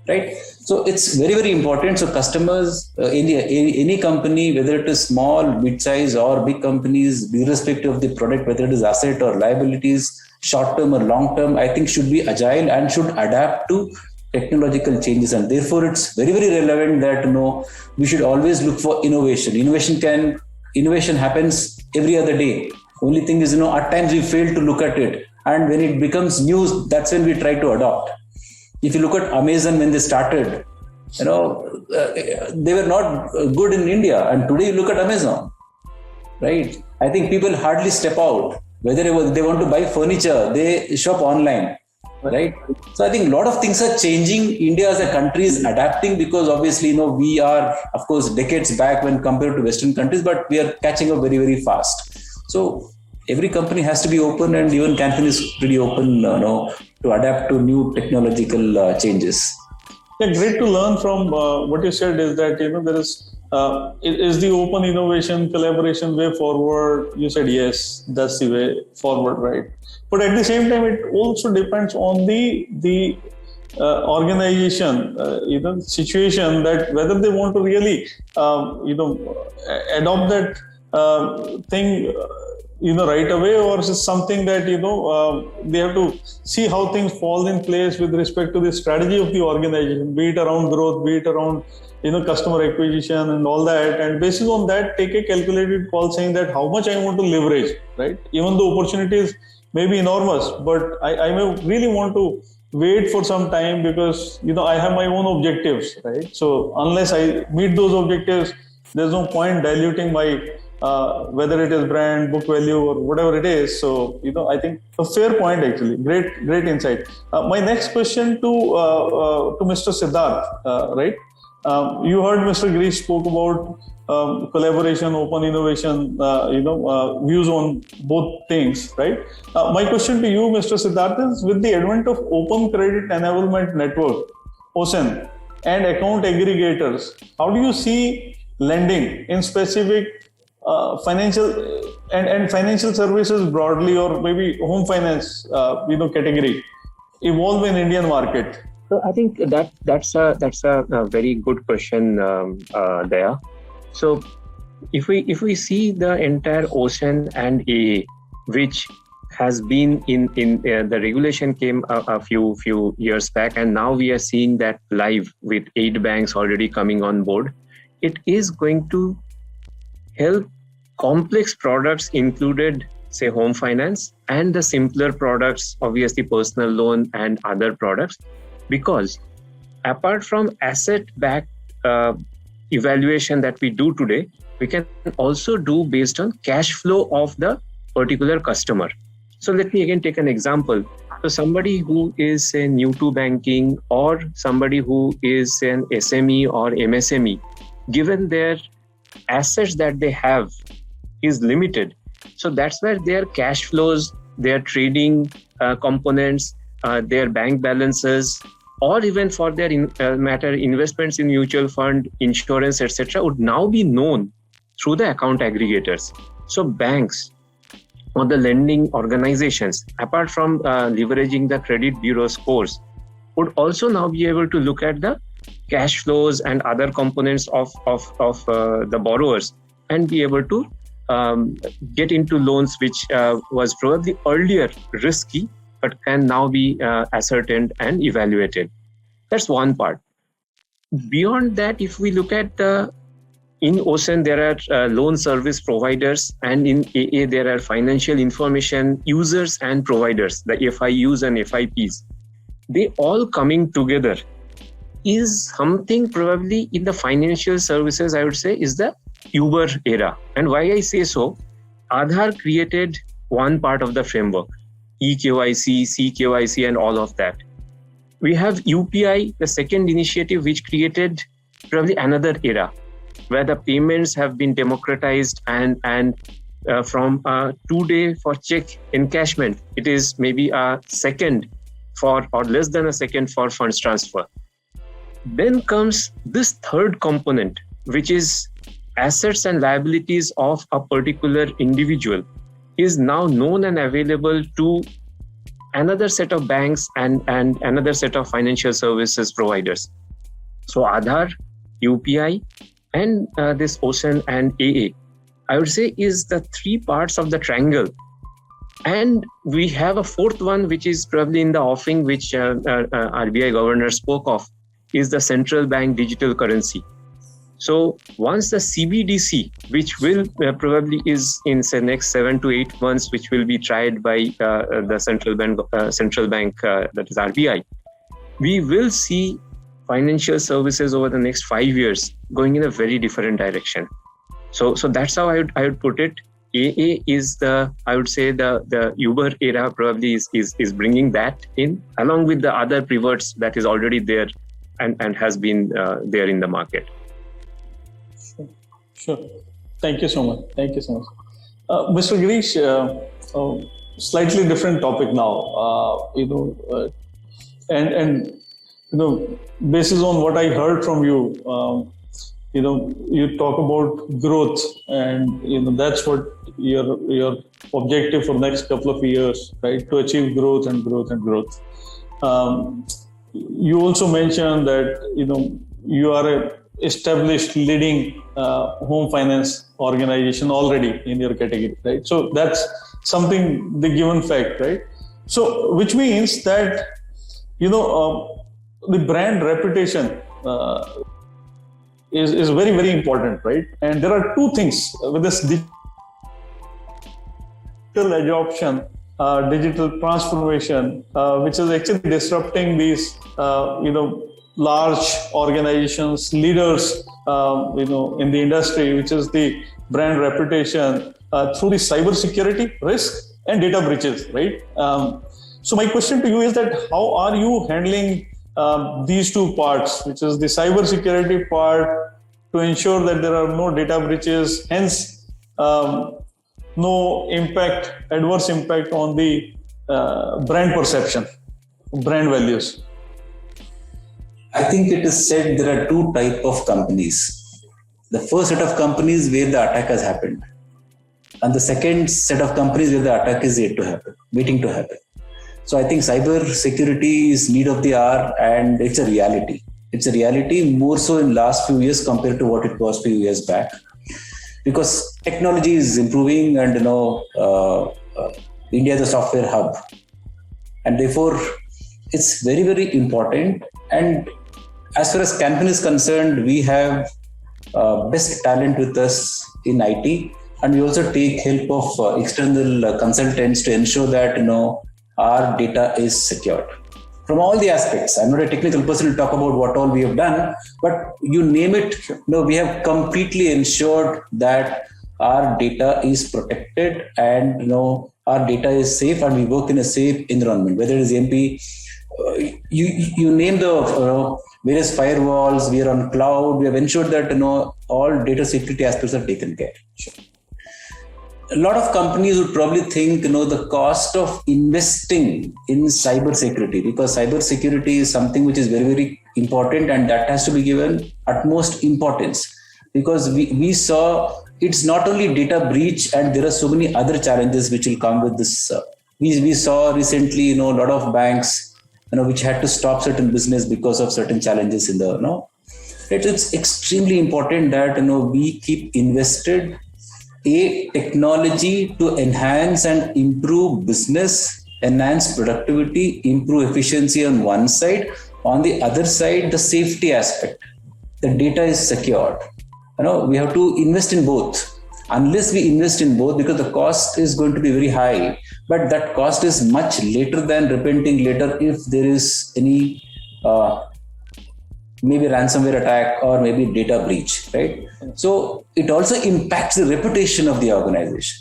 right? So it's very, very important. So customers, any company, whether it is small, mid-size or big companies, irrespective of the product, whether it is asset or liabilities, short-term or long-term, I think should be agile and should adapt to technological changes. And therefore, it's very, very relevant that, we should always look for innovation. Innovation happens every other day. Only thing is, at times we fail to look at it. And when it becomes news, that's when we try to adopt. If you look at Amazon, when they started, they were not good in India. And today you look at Amazon, right? I think people hardly step out. Whether they want to buy furniture, they shop online. right? So I think a lot of things are changing. India as a country is adapting because obviously, we are, of course, decades back when compared to Western countries, but we are catching up very, very fast. So every company has to be open, and even Can Fin is pretty open, to adapt to new technological changes. Yeah, great to learn from what you said is that, there is the open innovation collaboration way forward. You said, yes, that's the way forward, right? But at the same time, it also depends on the organization, situation, that whether they want to really, adopt that thing, right away, or is it something that, they have to see how things fall in place with respect to the strategy of the organization, be it around growth, be it around, customer acquisition and all that. And based on that, take a calculated call saying that how much I want to leverage, right? Even though opportunities may be enormous, but I may really want to wait for some time because, I have my own objectives, right? So unless I meet those objectives, there's no point diluting my whether it is brand, book value, or whatever it is. So, I think a fair point, actually. Great insight. My next question to Mr. Siddharth, right? You heard Mr. Girish spoke about collaboration, open innovation, views on both things, right? My question to you, Mr. Siddharth, is with the advent of Open Credit Enablement Network, OCEN, and account aggregators, how do you see lending in specific financial and financial services broadly, or maybe home finance, category evolve in Indian market? So I think that's a very good question there. So if we see the entire OCEN and AA, which has been in the regulation came a few years back, and now we are seeing that live with 8 banks already coming on board. It is going to help complex products included, say, home finance, and the simpler products, obviously personal loan and other products, because apart from asset-backed evaluation that we do today, we can also do based on cash flow of the particular customer. So let me again take an example. So somebody who is, say, new to banking, or somebody who is an SME or MSME, given their assets that they have is limited. So that's where their cash flows, their trading components, their bank balances, or even for their investments in mutual fund, insurance, etc., would now be known through the account aggregators. So banks or the lending organizations, apart from leveraging the credit bureau scores, would also now be able to look at the cash flows and other components of the borrowers, and be able to get into loans which was probably earlier risky, but can now be ascertained and evaluated. That's one part. Beyond that, if we look at in OCEN, there are loan service providers, and in AA, there are financial information users and providers, the FIUs and FIPs. They all coming together is something probably in the financial services, I would say, is the Uber era. And why I say so, Aadhaar created one part of the framework, eKYC, CKYC, and all of that. We have UPI, the second initiative, which created probably another era, where the payments have been democratized, and from a 2-day for check encashment, it is maybe a second for, or less than a second for, funds transfer. Then comes this third component, which is assets and liabilities of a particular individual is now known and available to another set of banks and another set of financial services providers. So Aadhaar, UPI, and this OCEN and AA, I would say, is the 3 parts of the triangle. And we have a fourth one, which is probably in the offing, which RBI governor spoke of, is the central bank digital currency. So once the CBDC, which will probably is in the next 7 to 8 months, which will be tried by the central bank, that is RBI, we will see financial services over the next 5 years going in a very different direction. So that's how I would put it. AA is I would say the Uber era probably is bringing that in along with the other pivots that is already there and has been there in the market. Sure. Thank you so much. Mr. Girish, slightly different topic now. Basis on what I heard from you, you talk about growth, and that's what your objective for next couple of years, right? To achieve growth. You also mentioned that you are a established leading home finance organization already in your category, right? So that's something, the given fact, right? So which means that the brand reputation is very, very important, right? And there are two things with this digital adoption, digital transformation, which is actually disrupting these large organizations, leaders, in the industry, which is the brand reputation through the cybersecurity risk and data breaches, right? So my question to you is that how are you handling these two parts, which is the cybersecurity part, to ensure that there are no data breaches, hence no adverse impact on the brand perception, brand values? I think it is said there are two types of companies. The first set of companies where the attack has happened, and the second set of companies where the attack is waiting to happen. So I think cyber security is need of the hour, and it's a reality. It's a reality more so in last few years compared to what it was few years back, because technology is improving, and India is a software hub, and therefore it's very, very important. And as far as Can Fin is concerned, we have best talent with us in IT, and we also take help of external consultants to ensure that our data is secured from all the aspects. I'm not a technical person to talk about what all we have done, but you name it, we have completely ensured that our data is protected, and our data is safe, and we work in a safe environment. Whether it is MP, you name the various firewalls, we are on cloud. We have ensured that all data security aspects are taken care. Sure. A lot of companies would probably think the cost of investing in cyber security, because cyber security is something which is very, very important, and that has to be given utmost importance, because we saw it's not only data breach, and there are so many other challenges which will come with this. We saw recently a lot of banks which had to stop certain business because of certain challenges in the it's extremely important that we keep invested technology to enhance and improve business, enhance productivity, improve efficiency on one side. On the other side, the safety aspect, the data is secured. We have to invest in both. Unless we invest in both, because the cost is going to be very high, but that cost is much later than repenting later if there is any maybe ransomware attack or maybe data breach, right? So it also impacts the reputation of the organization.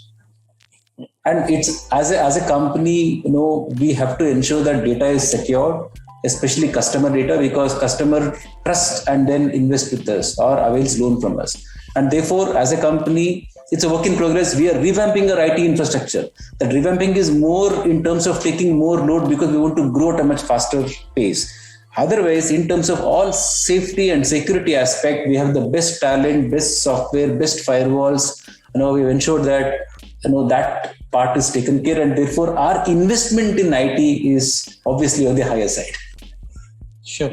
And it's as a company, we have to ensure that data is secure, especially customer data, because customer trusts and then invest with us or avails loan from us. And therefore, as a company, it's a work in progress. We are revamping our IT infrastructure. That revamping is more in terms of taking more load, because we want to grow at a much faster pace. Otherwise, in terms of all safety and security aspect, we have the best talent, best software, best firewalls. We've ensured that that part is taken care, and therefore our investment in IT is obviously on the higher side. Sure.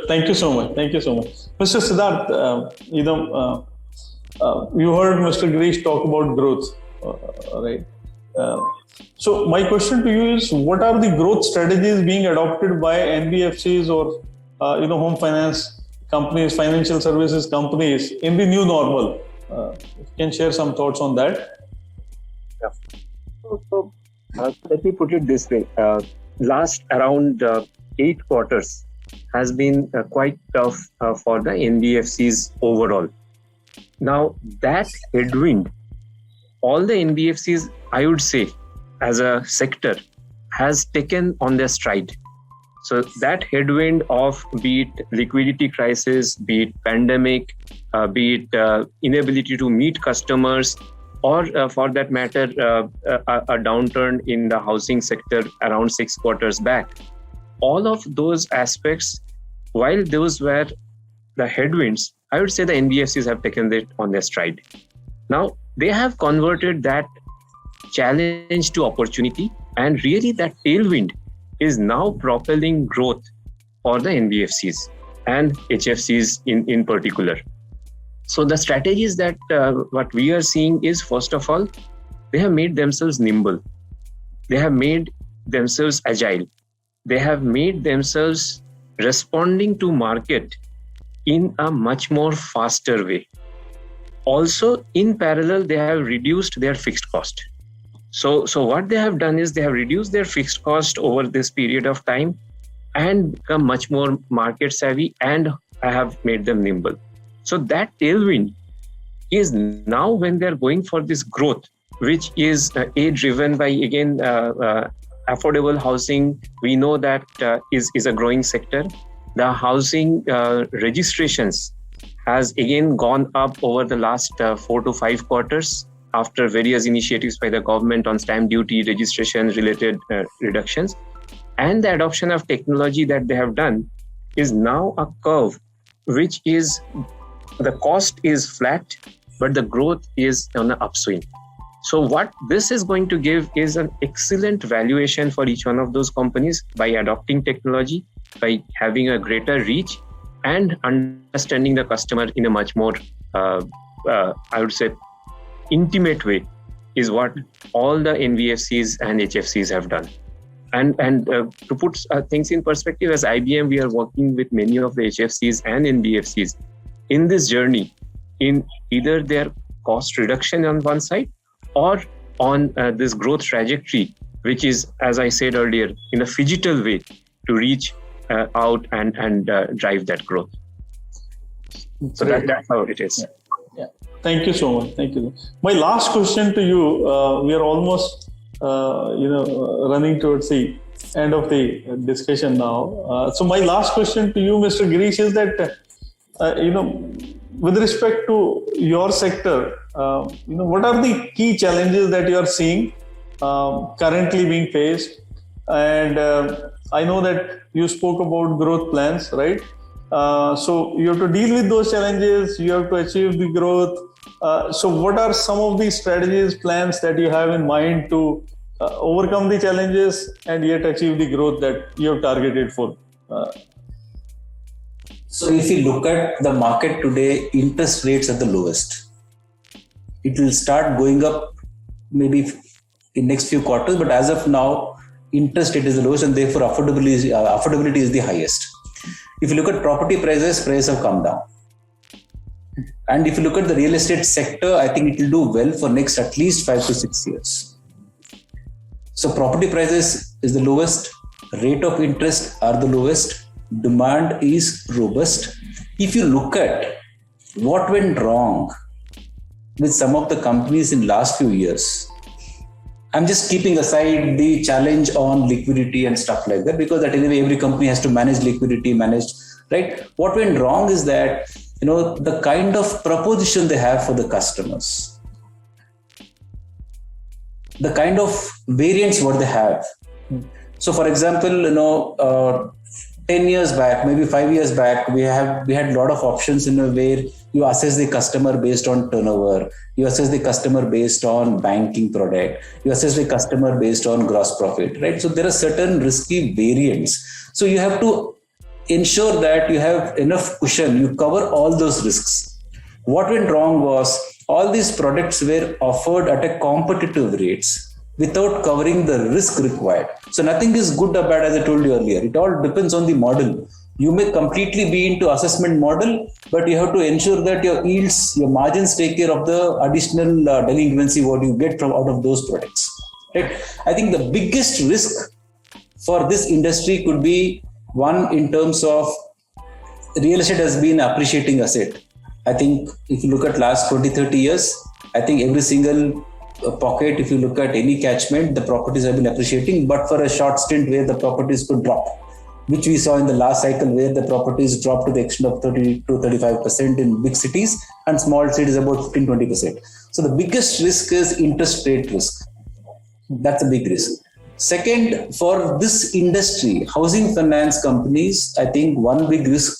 Thank you so much. Mr. Siddharth, you heard Mr. Girish talk about growth, right? So my question to you is, what are the growth strategies being adopted by NBFCs or home finance companies, financial services companies in the new normal? If you can share some thoughts on that. Yeah. So let me put it this way. Last around 8 quarters has been quite tough for the NBFCs overall. Now that headwind all the NBFCs, I would say, as a sector, has taken on their stride. So that headwind of be it liquidity crisis, be it pandemic, be it inability to meet customers, or for that matter, a downturn in the housing sector around 6 quarters back. All of those aspects, while those were the headwinds, I would say the NBFCs have taken it on their stride. Now, they have converted that challenge to opportunity, and really that tailwind is now propelling growth for the NBFCs and HFCs in particular. So the strategies that what we are seeing is, first of all, they have made themselves nimble. They have made themselves agile. They have made themselves responding to market in a much more faster way. Also, in parallel, they have reduced their fixed cost. So what they have done is they have reduced their fixed cost over this period of time and become much more market savvy, and I have made them nimble. So that tailwind is now, when they're going for this growth, which is driven by, again, affordable housing. We know that is a growing sector. The housing registrations has again gone up over the last 4 to 5 quarters after various initiatives by the government on stamp duty, registration related reductions. And the adoption of technology that they have done is now a curve which is, the cost is flat, but the growth is on an upswing. So what this is going to give is an excellent valuation for each one of those companies by adopting technology, by having a greater reach and understanding the customer in a much more, I would say, intimate way, is what all the NBFCs and HFCs have done. And to put things in perspective, as IBM, we are working with many of the HFCs and NBFCs in this journey, in either their cost reduction on one side or on this growth trajectory, which is, as I said earlier, in a phygital way to reach out and drive that growth. So that's how it is. Yeah. Thank you so much. Thank you. My last question to you, we are almost running towards the end of the discussion now. So my last question to you, Mr. Girish, is that, with respect to your sector, what are the key challenges that you are seeing currently being faced? And I know that you spoke about growth plans, right? So you have to deal with those challenges, you have to achieve the growth. So what are some of the strategies, plans that you have in mind to overcome the challenges and yet achieve the growth that you have targeted for? So if you look at the market today, interest rates are the lowest. It will start going up maybe in next few quarters, but as of now, interest rate is the lowest, and therefore affordability is the highest. If you look at property prices have come down. And if you look at the real estate sector, I think it will do well for next at least 5 to 6 years. So property prices is the lowest, rate of interest are the lowest, demand is robust. If you look at what went wrong with some of the companies in last few years, I'm just keeping aside the challenge on liquidity and stuff like that, because that anyway every company has to manage liquidity, right? What went wrong is that, the kind of proposition they have for the customers, the kind of variants what they have. So for example, 10 years back, maybe 5 years back, we had a lot of options where you assess the customer based on turnover, you assess the customer based on banking product, you assess the customer based on gross profit, right? So there are certain risky variants. So you have to ensure that you have enough cushion, you cover all those risks. What went wrong was all these products were offered at a competitive rates without covering the risk required. So nothing is good or bad, as I told you earlier. It all depends on the model. You may completely be into assessment model, but you have to ensure that your yields, your margins take care of the additional delinquency what you get from out of those products. Right? I think the biggest risk for this industry could be one in terms of real estate has been appreciating asset. I think if you look at last 20-30 years, I think every single pocket, if you look at any catchment, the properties have been appreciating, but for a short stint where the properties could drop, which we saw in the last cycle where the properties dropped to the extent of 30 to 35% in big cities and small cities about 15-20%. So the biggest risk is interest rate risk. That's a big risk. Second, for this industry, housing finance companies, I think one big risk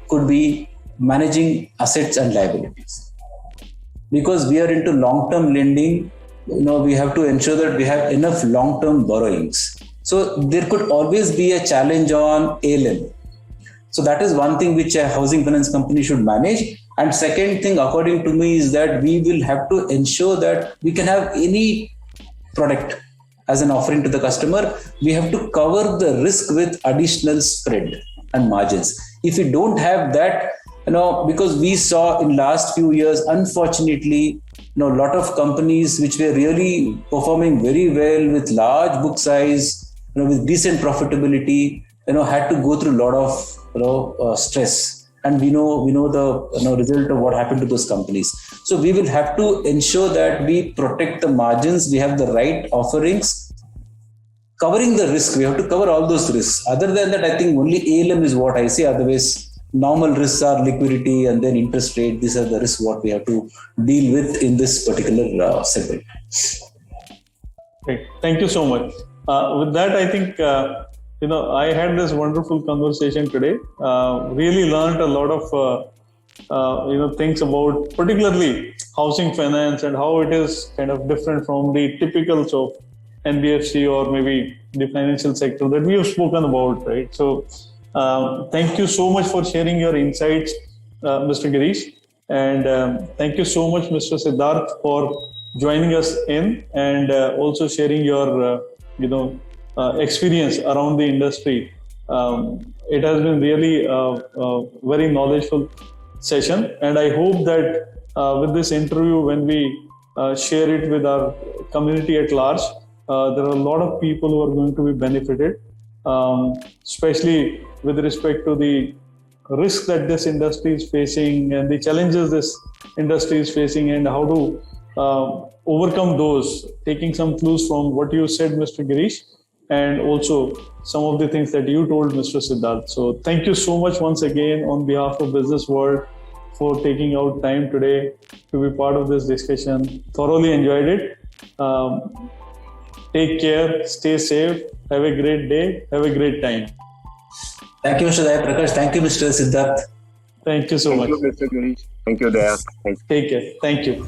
could be managing assets and liabilities. Because we are into long-term lending, we have to ensure that we have enough long-term borrowings. So there could always be a challenge on ALM. So that is one thing which a housing finance company should manage. And second thing, according to me, is that we will have to ensure that we can have any product as an offering to the customer. We have to cover the risk with additional spread and margins. If we don't have that, because we saw in last few years, unfortunately, a lot of companies which were really performing very well with large book size, with decent profitability, had to go through a lot of stress. And we know the result of what happened to those companies. So we will have to ensure that we protect the margins, we have the right offerings, covering the risk. We have to cover all those risks. Other than that, I think only ALM is what I see. Otherwise, normal risks are liquidity and then interest rate. These are the risks what we have to deal with in this particular segment. Great. Thank you so much. With that, I think, I had this wonderful conversation today. Really learned a lot of, things about particularly housing finance and how it is kind of different from the typicals of NBFC or maybe the financial sector that we have spoken about, right? So, thank you so much for sharing your insights, Mr. Girish. And thank you so much, Mr. Siddharth, for joining us in and also sharing your, experience around the industry. It has been really a very knowledgeable session. And I hope that with this interview, when we share it with our community at large, there are a lot of people who are going to be benefited, especially with respect to the risk that this industry is facing and the challenges this industry is facing and how to overcome those, taking some clues from what you said, Mr. Girish, and also some of the things that you told, Mr. Siddharth. So thank you so much once again on behalf of Business World for taking out time today to be part of this discussion. Thoroughly enjoyed it. Take care, stay safe, have a great day, have a great time. Thank you, Mr. Daya Prakash. Thank you, Mr. Siddharth. Thank you so much. Thank you, Mr. Girish. Thank you, Daya. Take care. Thank you.